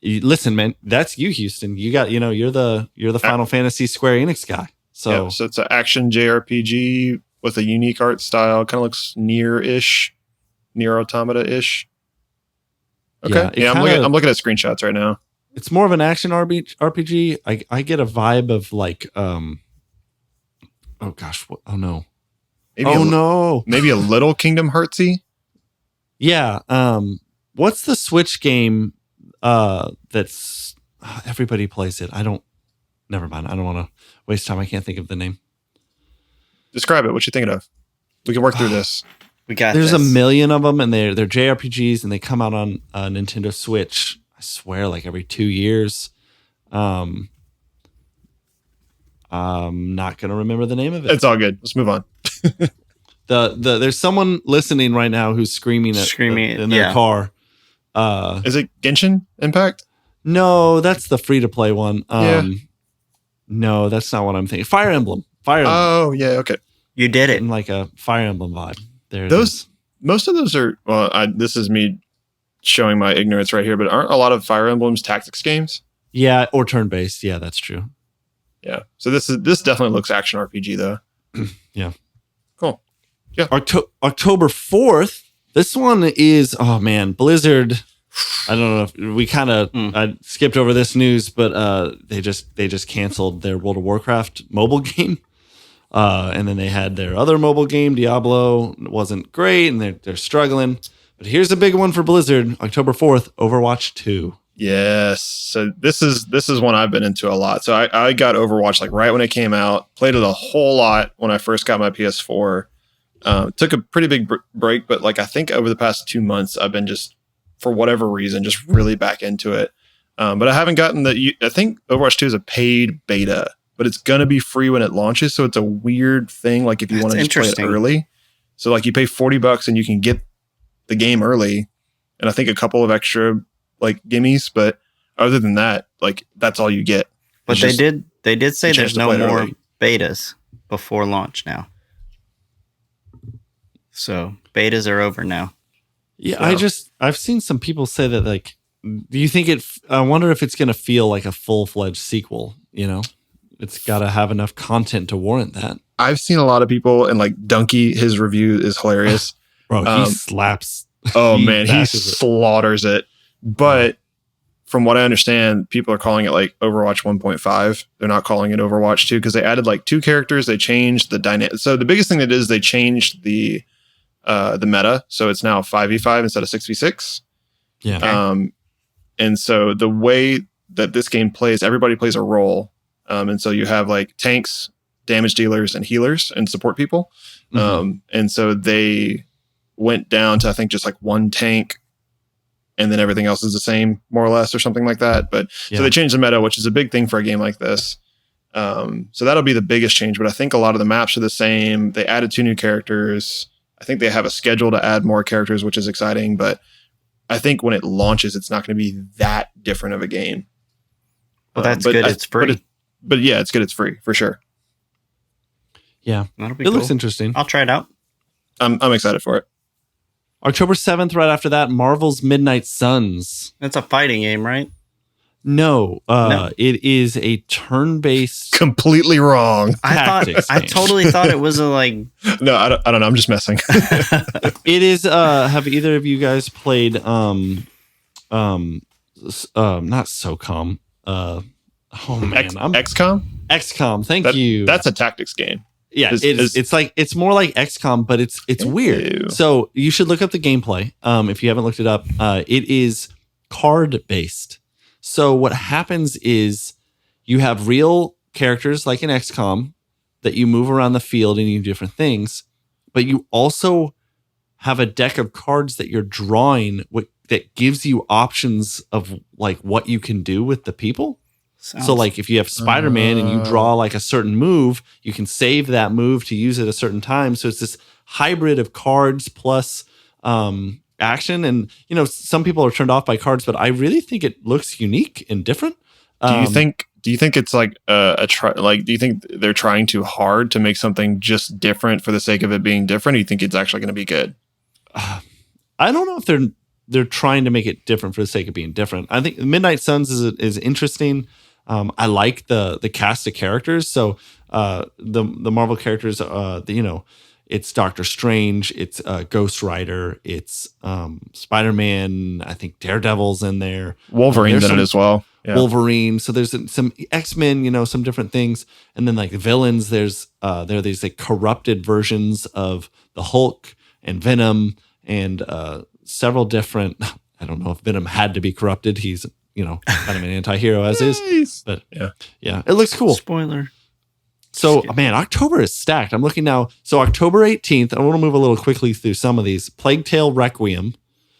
Listen, man, that's you, Houston. You got, you're the Final Fantasy Square Enix guy. So it's an action JRPG with a unique art style. Kind of looks Nier-ish, Nier Automata-ish. Okay. Yeah, I'm looking at screenshots right now. It's more of an action RPG. I get a vibe of like, oh gosh, no. Maybe a little Kingdom Heartsy. Yeah. What's the Switch game that's everybody plays it? Never mind. I don't want to waste time. I can't think of the name. Describe it. What you thinking of? We can work through this. There's a million of them, and they're JRPGs, and they come out on Nintendo Switch. I swear, like every 2 years. I'm not gonna remember the name of it. It's all good. Let's move on. There's someone listening right now who's screaming in their car. Is it Genshin Impact? No, that's the free to play one. No, that's not what I'm thinking. Fire Emblem. Oh yeah, okay. You did it. Like a Fire Emblem vibe. Most of those are. Well, this is me showing my ignorance right here, but aren't a lot of Fire Emblems tactics games? Yeah, or turn based. Yeah, that's true. Yeah. So this definitely looks action RPG though. Yeah. Cool. Yeah. October 4th. This one is, oh man, Blizzard. I don't know if we kind of I skipped over this news, but they just canceled their World of Warcraft mobile game. And then they had their other mobile game, Diablo. It wasn't great, and they're struggling. But here's a big one for Blizzard, October 4th, Overwatch 2. Yes. So this is one I've been into a lot. So I got Overwatch like right when it came out, played it a whole lot when I first got my PS4. Took a pretty big break, but like I think over the past 2 months, I've been just, for whatever reason, just really back into it. But I haven't gotten I think Overwatch 2 is a paid beta, but it's going to be free when it launches. So it's a weird thing. Like if you want to just play it early. So like you pay $40 and you can get the game early. And I think a couple of extra like gimmies, but other than that, like that's all you get. But they did say there's no more betas before launch now. So betas are over now. Yeah, so. I've seen some people say that like, do you think I wonder if it's going to feel like a full-fledged sequel, It's got to have enough content to warrant that. I've seen a lot of people, and like Donkey, his review is hilarious. Bro, he slaps. Oh man, he slaughters it. But from what I understand, people are calling it like Overwatch 1.5. They're not calling it Overwatch 2 because they added like 2 characters. They changed the dynamic. So the biggest thing that is they changed the meta. So it's now 5v5 instead of 6v6. Yeah. And so the way that this game plays, everybody plays a role. And so you have like tanks, damage dealers, and healers and support people. Mm-hmm. And so they went down to, I think, just like 1 tank, and then everything else is the same, more or less, or something like that. But so they changed the meta, which is a big thing for a game like this. So that'll be the biggest change. But I think a lot of the maps are the same. They added 2 new characters. I think they have a schedule to add more characters, which is exciting. But I think when it launches, it's not going to be that different of a game. Well, that's good. It's free. But yeah, it's good. It's free for sure. Yeah, that'll be cool. Looks interesting. I'll try it out. I'm excited for it. October 7th, right after that, Marvel's Midnight Suns. That's a fighting game, right? No, No. it is a turn-based. Completely wrong. Tactics I game. totally thought it was a like. No, I don't know. I'm just messing. It is. Have either of you guys played? Not SOCOM. Oh man, XCOM. XCOM. Thank you. That's a tactics game. Yeah, it's more like XCOM, but it's weird. So you should look up the gameplay. If you haven't looked it up, it is card based. So what happens is you have real characters like in XCOM that you move around the field and you do different things, but you also have a deck of cards that you're drawing that gives you options of like what you can do with the people. So like if you have Spider-Man and you draw like a certain move, you can save that move to use at a certain time. So it's this hybrid of cards plus action. And, you know, some people are turned off by cards, but I really think it looks unique and different. Do you think it's like do you think they're trying too hard to make something just different for the sake of it being different? Or do you think it's actually going to be good? I don't know if they're trying to make it different for the sake of being different. I think Midnight Suns is interesting. I like the cast of characters. So the Marvel characters, you know, it's Doctor Strange, it's Ghost Rider, it's Spider-Man. I think Daredevil's in there. Wolverine's in it as well. Yeah. Wolverine. So there's some X-Men, you know, some different things, and then like the villains. There are these like corrupted versions of the Hulk and Venom and several different. I don't know if Venom had to be corrupted. He's, you know, kind of an anti-hero as is, but yeah, it looks cool. Spoiler. So, man, October is stacked. I'm looking now. So October 18th, I want to move a little quickly through some of these. Plague Tale Requiem.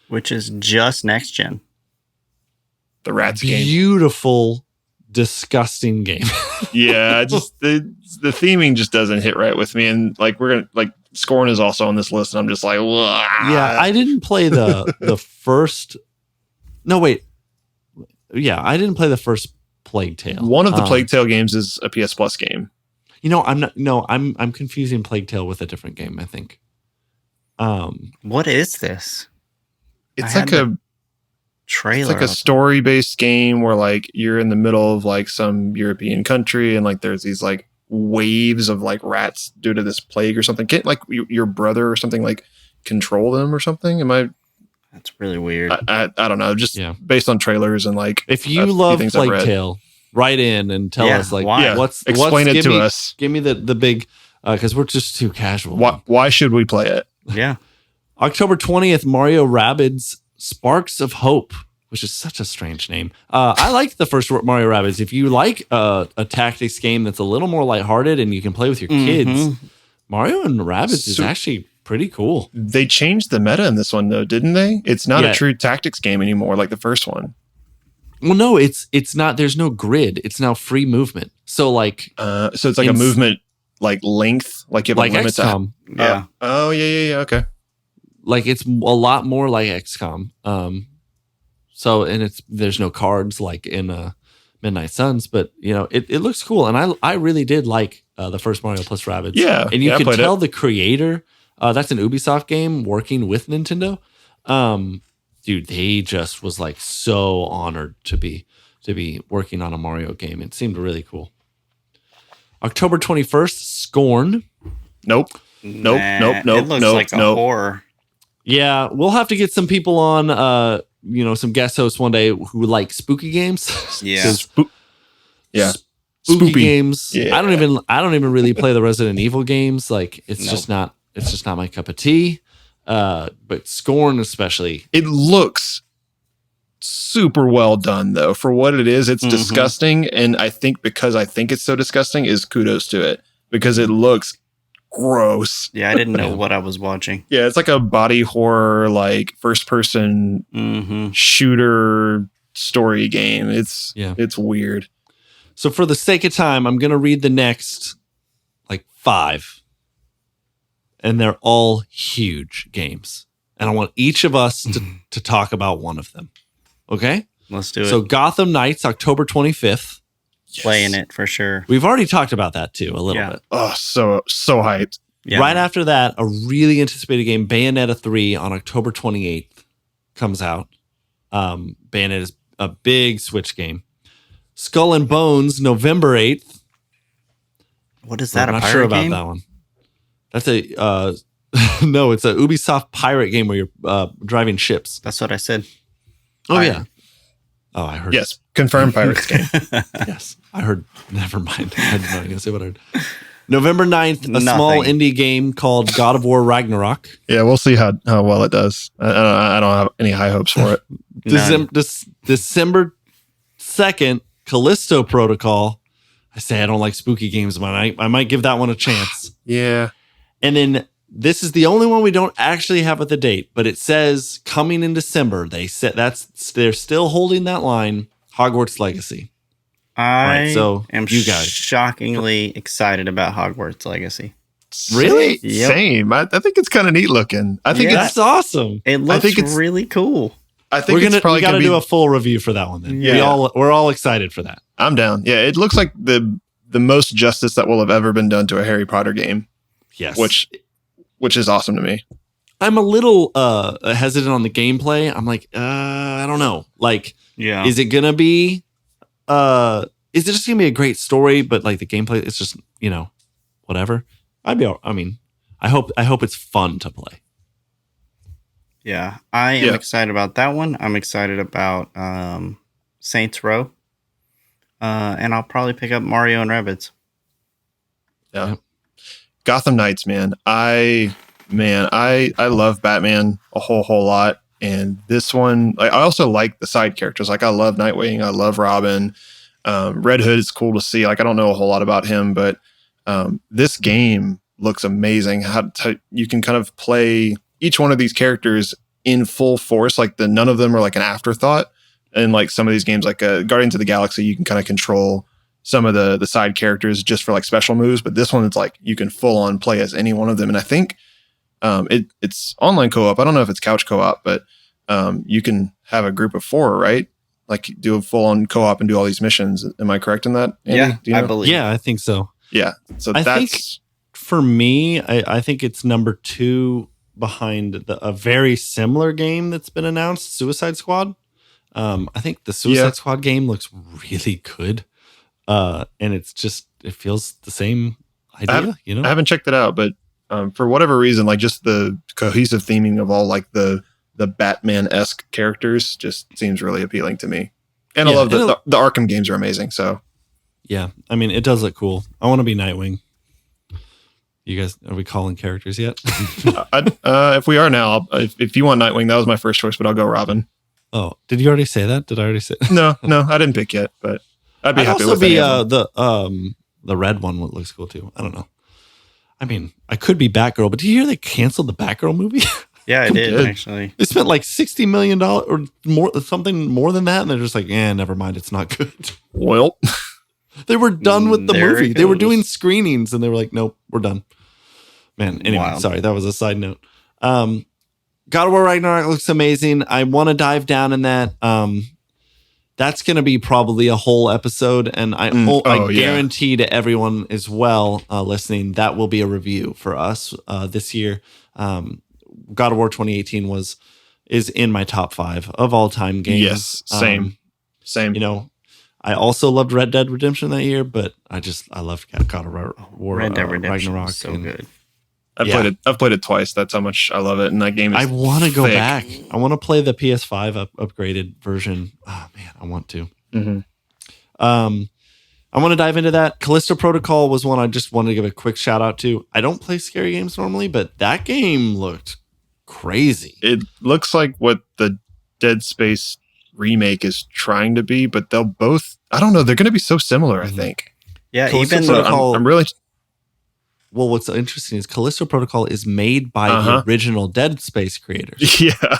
Which is just next gen. The Rats game. Beautiful, disgusting game. Yeah, just the theming just doesn't hit right with me. And like Scorn is also on this list, and I'm just like, wah. Yeah, I didn't play the first. No, wait. Yeah, I didn't play the first Plague Tale. One of the Plague Tale games is a PS Plus game. You know, I'm not. No, I'm confusing Plague Tale with a different game, I think. What is this? It's like a trailer. It's like a story-based game where like you're in the middle of like some European country, and like there's these like waves of like rats due to this plague or something. Can't like your brother or something like control them or something? Am I? That's really weird. I don't know. Just based on trailers and like if you love Plague Tale, write in and tell us like explain it to us. Give me the big because we're just too casual. Why should we play it? Yeah. October 20th, Mario Rabbids Sparks of Hope, which is such a strange name. I like the first Mario Rabbids. If you like a tactics game that's a little more lighthearted and you can play with your kids, Mario and Rabbids is actually pretty cool. They changed the meta in this one though, didn't they? It's not a true tactics game anymore like the first one. Well, no, it's not. There's no grid. It's now free movement. So like, so it's like a movement like length, like you have like a limit XCOM. Yeah. Oh yeah. Okay. Like it's a lot more like XCOM. So and there's no cards like in Midnight Suns, but you know it looks cool, and I really did like the first Mario plus Rabbids. Yeah, and you could tell the creator. That's an Ubisoft game working with Nintendo. Dude, they just was like so honored to be working on a Mario game. It seemed really cool. October 21st, Scorn. Nope. It looks like a horror. Yeah, we'll have to get some people on, some guest hosts one day who like spooky games. Yeah. Spooky games. Yeah. I don't even really play the Resident Evil games. Like it's just not my cup of tea. But Scorn especially. It looks super well done though. For what it is, it's disgusting. And I think because I think it's so disgusting is kudos to it because it looks gross. Yeah, I didn't know what I was watching. Yeah, it's like a body horror, like first person shooter story game. It's weird. So for the sake of time, I'm gonna read the next like 5. And they're all huge games. And I want each of us to talk about one of them. Okay? Let's do it. So Gotham Knights, October 25th. Playing it for sure. We've already talked about that too, a little bit. Oh, so hyped. Yeah. Right after that, a really anticipated game, Bayonetta 3 on October 28th comes out. Bayonetta is a big Switch game. Skull and Bones, November 8th. What is that? I'm a not pirate sure about game? that one. That's a no, it's a Ubisoft pirate game where you're driving ships. That's what I said. Oh yeah. Oh, I heard. Yes, confirmed Pirates game. Yes, I heard. Never mind. I did not even say what I heard. November 9th, a Nothing. small indie game called God of War Ragnarok. Yeah, we'll see how well it does. I don't have any high hopes for it. December 2nd, Callisto Protocol. I say I don't like spooky games, but I might give that one a chance. Yeah. And then this is the only one we don't actually have at the date, but it says coming in December. They said they're still holding that line. Hogwarts Legacy. I so am you guys shockingly excited about Hogwarts Legacy. Really? Yep. Same. I think it's kind of neat looking. I think that's awesome. It looks really cool. I think we got to do a full review for that one then. Yeah. We're all excited for that. I'm down. Yeah, it looks like the most justice that will have ever been done to a Harry Potter game. Yes. Which is awesome to me. I'm a little hesitant on the gameplay. I'm like, I don't know. Like, is it gonna be is it just gonna be a great story, but like the gameplay, it's just, whatever. I hope it's fun to play. Yeah, I am excited about that one. I'm excited about Saints Row. And I'll probably pick up Mario and Rabbids. Yeah. Yep. Gotham Knights, man. I love Batman a whole lot. And this one, I also like the side characters. Like I love Nightwing. I love Robin. Red Hood is cool to see. Like I don't know a whole lot about him, but this game looks amazing. You can kind of play each one of these characters in full force. Like none of them are like an afterthought. And like some of these games, like Guardians of the Galaxy, you can kind of control some of the side characters just for like special moves. But this one, it's like you can full on play as any one of them. And I think it's online co-op. I don't know if it's couch co-op, but you can have a group of 4, right? Like do a full on co-op and do all these missions. Am I correct in that, Andy? Yeah, Do you know? I believe. Yeah, I think so. Yeah. So I think for me, I think it's number 2 behind a very similar game that's been announced, Suicide Squad. I think the Suicide Squad game looks really good. And it feels the same idea, I haven't checked it out, but for whatever reason, like just the cohesive theming of all like the Batman-esque characters just seems really appealing to me. And I love the Arkham games are amazing. So yeah, I mean, it does look cool. I want to be Nightwing. You guys, are we calling characters yet? If we are now, if you want Nightwing, that was my first choice, but I'll go Robin. Oh, did you already say that? Did I already say that? No, I didn't pick yet, but I'd be happy with it. The red one looks cool too. I don't know. I mean, I could be Batgirl, but did you hear they canceled the Batgirl movie? Yeah, I did actually. They spent like $60 million or more, something more than that, and they're just like, never mind, it's not good. Well, they were done with the movie. They were doing screenings, and they were like, nope, we're done. Man, anyway, sorry, that was a side note. God of War Ragnarok looks amazing. I want to dive down in that. That's going to be probably a whole episode, and I guarantee to everyone as well listening that will be a review for us this year. God of War 2018 is in my top 5 of all time games. Yes, same. I also loved Red Dead Redemption that year, but I loved God of War Red Dead Redemption Ragnarok. So good. I've played it twice. That's how much I love it. And that game is I want to go back. I want to play the PS5 upgraded version. Oh man, I want to. Mm-hmm. I want to dive into that. Callisto Protocol was one I just wanted to give a quick shout out to. I don't play scary games normally, but that game looked crazy. It looks like what the Dead Space remake is trying to be, but they'll both, I don't know, they're going to be so similar, I think. Yeah, Callisto even Protocol, I'm really... Well, what's interesting is Callisto Protocol is made by the original Dead Space creators. Yeah.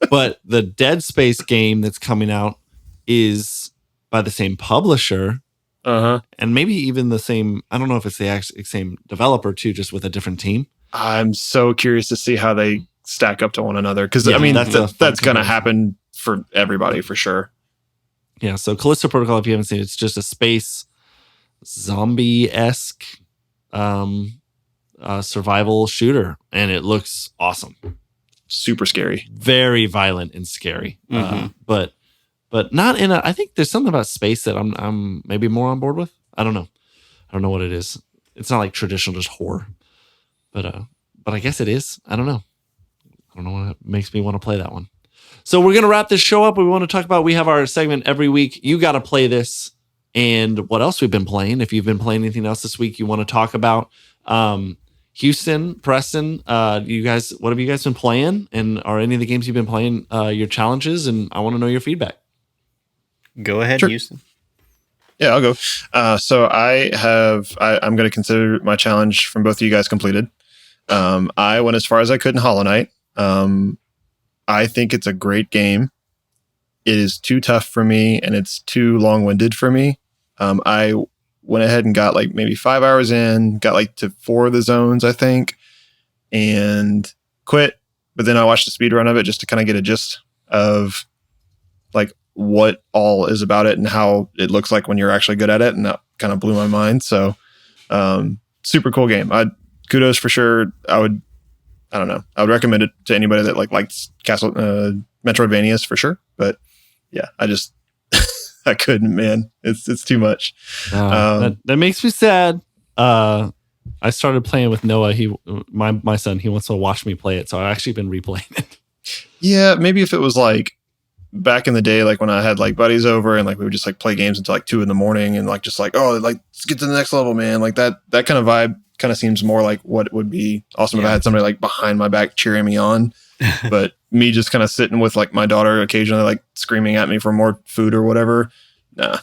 But the Dead Space game that's coming out is by the same publisher. And maybe even the same, I don't know if it's the same developer too, just with a different team. I'm so curious to see how they stack up to one another. Because, I mean, that's going to happen for everybody for sure. Yeah, so Callisto Protocol, if you haven't seen it, it's just a space zombie-esque survival shooter, and it looks awesome. Super scary. Very violent and scary. But but not in a. I think there's something about space that I'm maybe more on board with. I don't know. I don't know what it is. It's not like traditional just horror, but I guess it is. I don't know. I don't know what makes me want to play that one. So we're gonna wrap this show up. We want to talk about. We have our segment every week. You got to play this, and what else we've been playing. If you've been playing anything else this week, you want to talk about. Houston, Preston, you guys, what have you guys been playing? And are any of the games you've been playing your challenges? And I want to know your feedback. Go ahead, Sure. Houston. Yeah, I'll go. So I'm going to consider my challenge from both of you guys completed. I went as far as I could in Hollow Knight. I think it's a great game. It is too tough for me and it's too long-winded for me. I went ahead and got like maybe 5 hours in, got like to 4 of the zones, I think, and quit. But then I watched the speed run of it just to kind of get a gist of like what all is about it and how it looks like when you're actually good at it. And that kind of blew my mind. So, super cool game. Kudos for sure. I would recommend it to anybody that likes Metroidvanias for sure. But yeah, I couldn't, man. It's too much. That makes me sad. I started playing with Noah. My son, he wants to watch me play it. So I've actually been replaying it. Yeah, maybe if it was like back in the day, like when I had like buddies over and like we would just like play games until like 2 a.m. and like just like, oh, like let's get to the next level, man. Like that kind of vibe kind of seems more like what would be awesome if I had somebody like behind my back cheering me on. But me just kind of sitting with like my daughter occasionally like screaming at me for more food or whatever. Nah.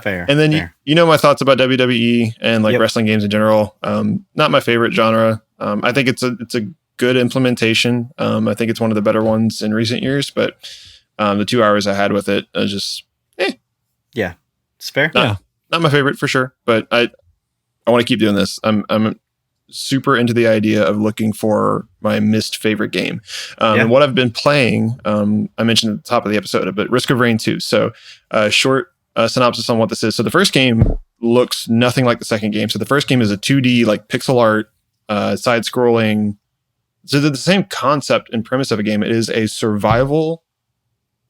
Fair. And then fair. you know my thoughts about WWE and like wrestling games in general. Not my favorite genre. I think it's a good implementation. I think it's one of the better ones in recent years, but the 2 hours I had with it was just Yeah, it's fair. not my favorite for sure, but I want to keep doing this. I'm super into the idea of looking for my missed favorite game. And what I've been playing, I mentioned at the top of the episode, but Risk of Rain 2. So short synopsis on what this is. So the first game looks nothing like the second game. So the first game is a 2D like pixel art, side scrolling. So they're the same concept and premise of a game. It is a survival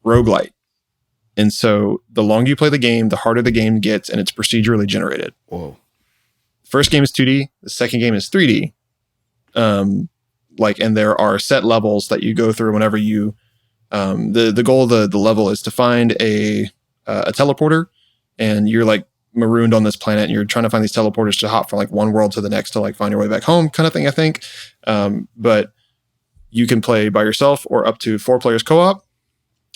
roguelite. And so the longer you play the game, the harder the game gets, and it's procedurally generated. Whoa. First game is 2D. The second game is 3D. And there are set levels that you go through whenever you. The goal of the level is to find a teleporter, and you're like marooned on this planet, and you're trying to find these teleporters to hop from like one world to the next to like find your way back home, kind of thing. I think, but you can play by yourself or up to 4 players co-op,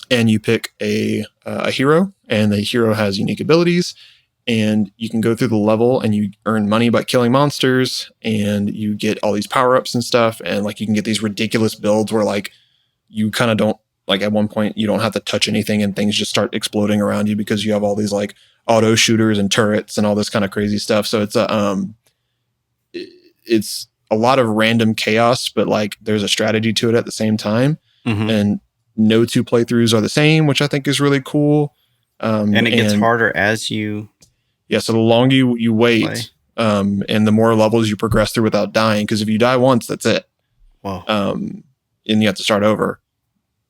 and you pick a hero, and the hero has unique abilities. And you can go through the level and you earn money by killing monsters, and you get all these power-ups and stuff. And like, you can get these ridiculous builds where like, you kind of don't like at one point you don't have to touch anything and things just start exploding around you because you have all these like auto shooters and turrets and all this kind of crazy stuff. So it's a lot of random chaos, but like there's a strategy to it at the same time. Mm-hmm. And no 2 playthroughs are the same, which I think is really cool. And it gets harder as you. Yeah, so the longer you wait, and the more levels you progress through without dying, because if you die once, that's it. Wow. And you have to start over.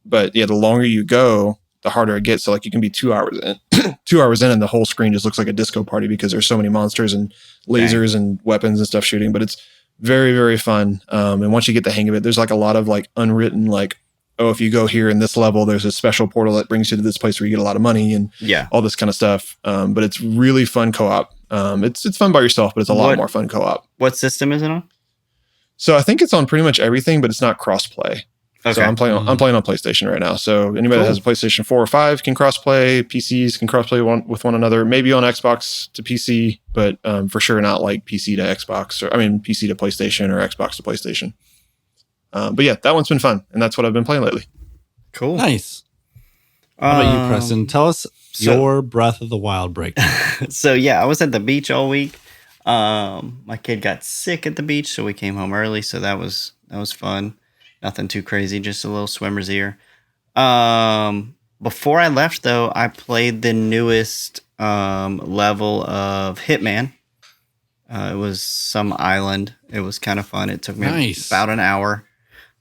But yeah, the longer you go, the harder it gets. So like you can be 2 hours in, 2 hours in, and the whole screen just looks like a disco party because there's so many monsters and lasers and weapons and stuff shooting. But it's very, very fun. And once you get the hang of it, there's like a lot of like unwritten like, oh, if you go here in this level, there's a special portal that brings you to this place where you get a lot of money and all this kind of stuff. But it's really fun co-op. It's fun by yourself, but it's a lot more fun co-op. What system is it on? So I think it's on pretty much everything, but it's not cross-play. Okay. So I'm playing on PlayStation right now. So anybody that has a PlayStation 4 or 5 can cross-play. PCs can cross-play with one another. Maybe on Xbox to PC, but for sure not like PC to Xbox, or PC to PlayStation or Xbox to PlayStation. But yeah, that one's been fun, and that's what I've been playing lately. Cool. Nice. How about you, Preston? Tell us your Breath of the Wild breakdown. So yeah, I was at the beach all week. My kid got sick at the beach, so we came home early. So that was fun. Nothing too crazy, just a little swimmer's ear. Before I left, though, I played the newest level of Hitman. It was some island. It was kind of fun. It took me about an hour.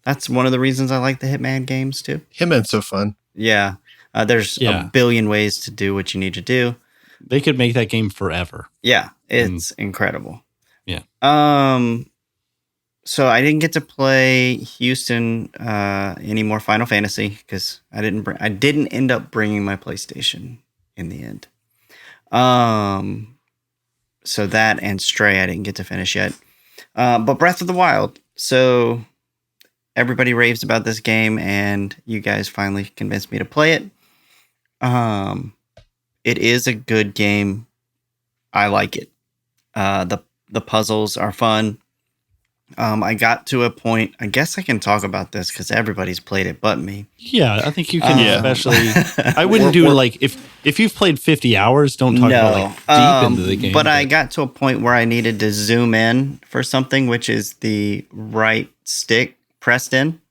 That's one of the reasons I like the Hitman games too. Hitman's so fun. Yeah. There's a billion ways to do what you need to do. They could make that game forever. Yeah, it's incredible. Yeah. So I didn't get to play Houston any more Final Fantasy because I didn't end up bringing my PlayStation in the end. So that and Stray I didn't get to finish yet. But Breath of the Wild. So everybody raves about this game, and you guys finally convinced me to play it. It is a good game. I like it. The puzzles are fun. I got to a point. I guess I can talk about this because everybody's played it but me. Yeah, I think you can. Especially, I wouldn't do like if you've played 50 hours. Don't talk about like deep into the game. But I got to a point where I needed to zoom in for something, which is the right stick pressed in.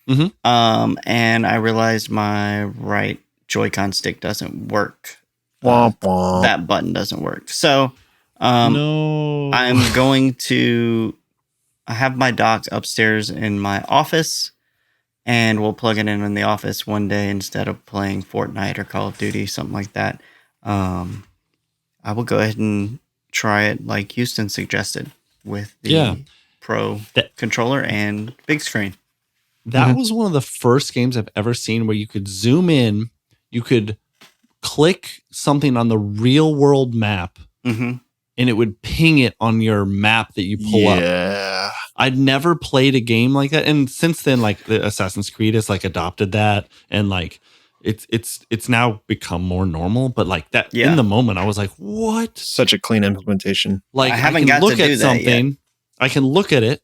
Mm-hmm. And I realized my right Joy-Con stick doesn't work. That button doesn't work. So, no, I'm going to. I have my dock upstairs in my office, and we'll plug it in the office one day instead of playing Fortnite or Call of Duty, something like that. I will go ahead and try it like Houston suggested with the Pro controller and big screen. That was one of the first games I've ever seen where you could zoom in, you could click something on the real world map, and it would ping it on your map that you pull up. I'd never played a game like that, and since then, like the Assassin's Creed has like adopted that, and like it's now become more normal. But like that in the moment, I was like, "What?" Such a clean implementation. Like I can look at something, I can look at it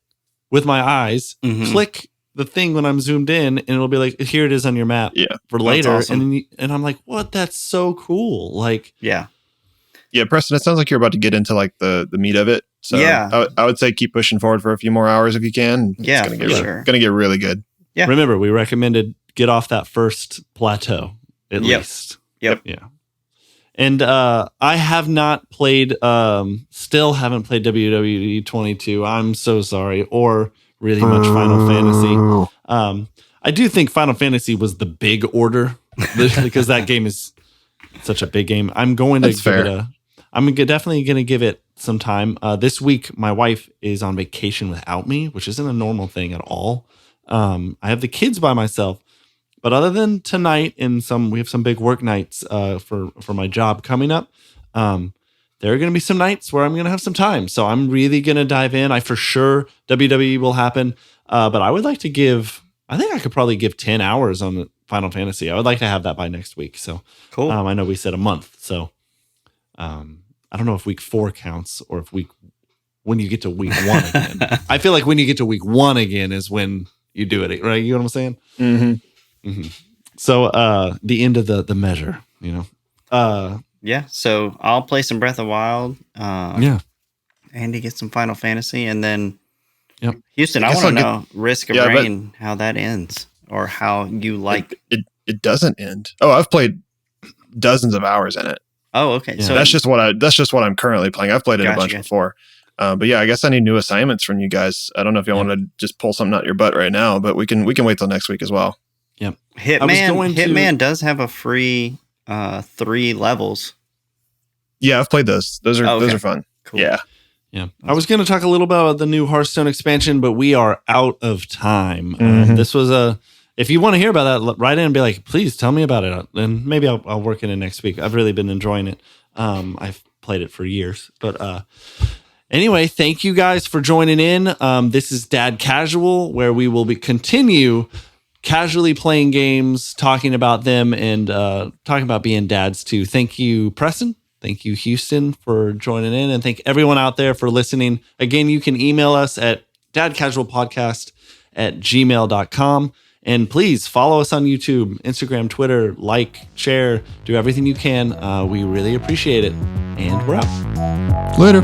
with my eyes, click the thing when I'm zoomed in, and it'll be like, "Here it is on your map for later." Awesome. And I'm like, "What? That's so cool!" Like, yeah, Preston, it sounds like you're about to get into like the meat of it. So I would say keep pushing forward for a few more hours if you can. Yeah, it's gonna get really good. Yeah. Remember, we recommended get off that first plateau at least. Yep. Yeah. And I have not played, still haven't played WWE 22. I'm so sorry. Or really much Final Fantasy. I do think Final Fantasy was the big order because that game is such a big game. I'm going to give it I'm definitely going to give it some time. This week, my wife is on vacation without me, which isn't a normal thing at all. I have the kids by myself, but other than tonight and we have some big work nights for my job coming up. There are going to be some nights where I'm going to have some time. So I'm really going to dive in. I for sure WWE will happen. But I would like to I think I could probably give 10 hours on Final Fantasy. I would like to have that by next week. So cool. I know we said a month. So I don't know if week 4 counts or if when you get to week 1 again. I feel like when you get to week 1 again is when you do it, right? You know what I'm saying? Mm-hmm. Mm-hmm. So the end of the measure, you know? Yeah, so I'll play some Breath of the Wild. Andy gets some Final Fantasy, and then Houston, I want to know Risk of Rain, how that ends, or how you like it doesn't end. Oh, I've played dozens of hours in it. Oh, okay. Yeah. So that's just what I'm currently playing. I've played it a bunch before. But yeah, I guess I need new assignments from you guys. I don't know if you want to just pull something out your butt right now, but we can wait till next week as well. Yep. Hitman does have a free 3 levels. Yeah, I've played those. Those are fun. Cool. Yeah. Yeah. I was going to talk a little bit about the new Hearthstone expansion, but we are out of time. This was if you want to hear about that, write in and be like, please tell me about it. And maybe I'll work it in next week. I've really been enjoying it. I've played it for years, but anyway, thank you guys for joining in. This is Dad Casual, where we will continue casually playing games, talking about them, and talking about being dads too. Thank you, Preston. Thank you, Houston, for joining in. And thank everyone out there for listening. Again, you can email us at dadcasualpodcast@gmail.com. And please follow us on YouTube, Instagram, Twitter, like, share, do everything you can. We really appreciate it. And we're out. Later.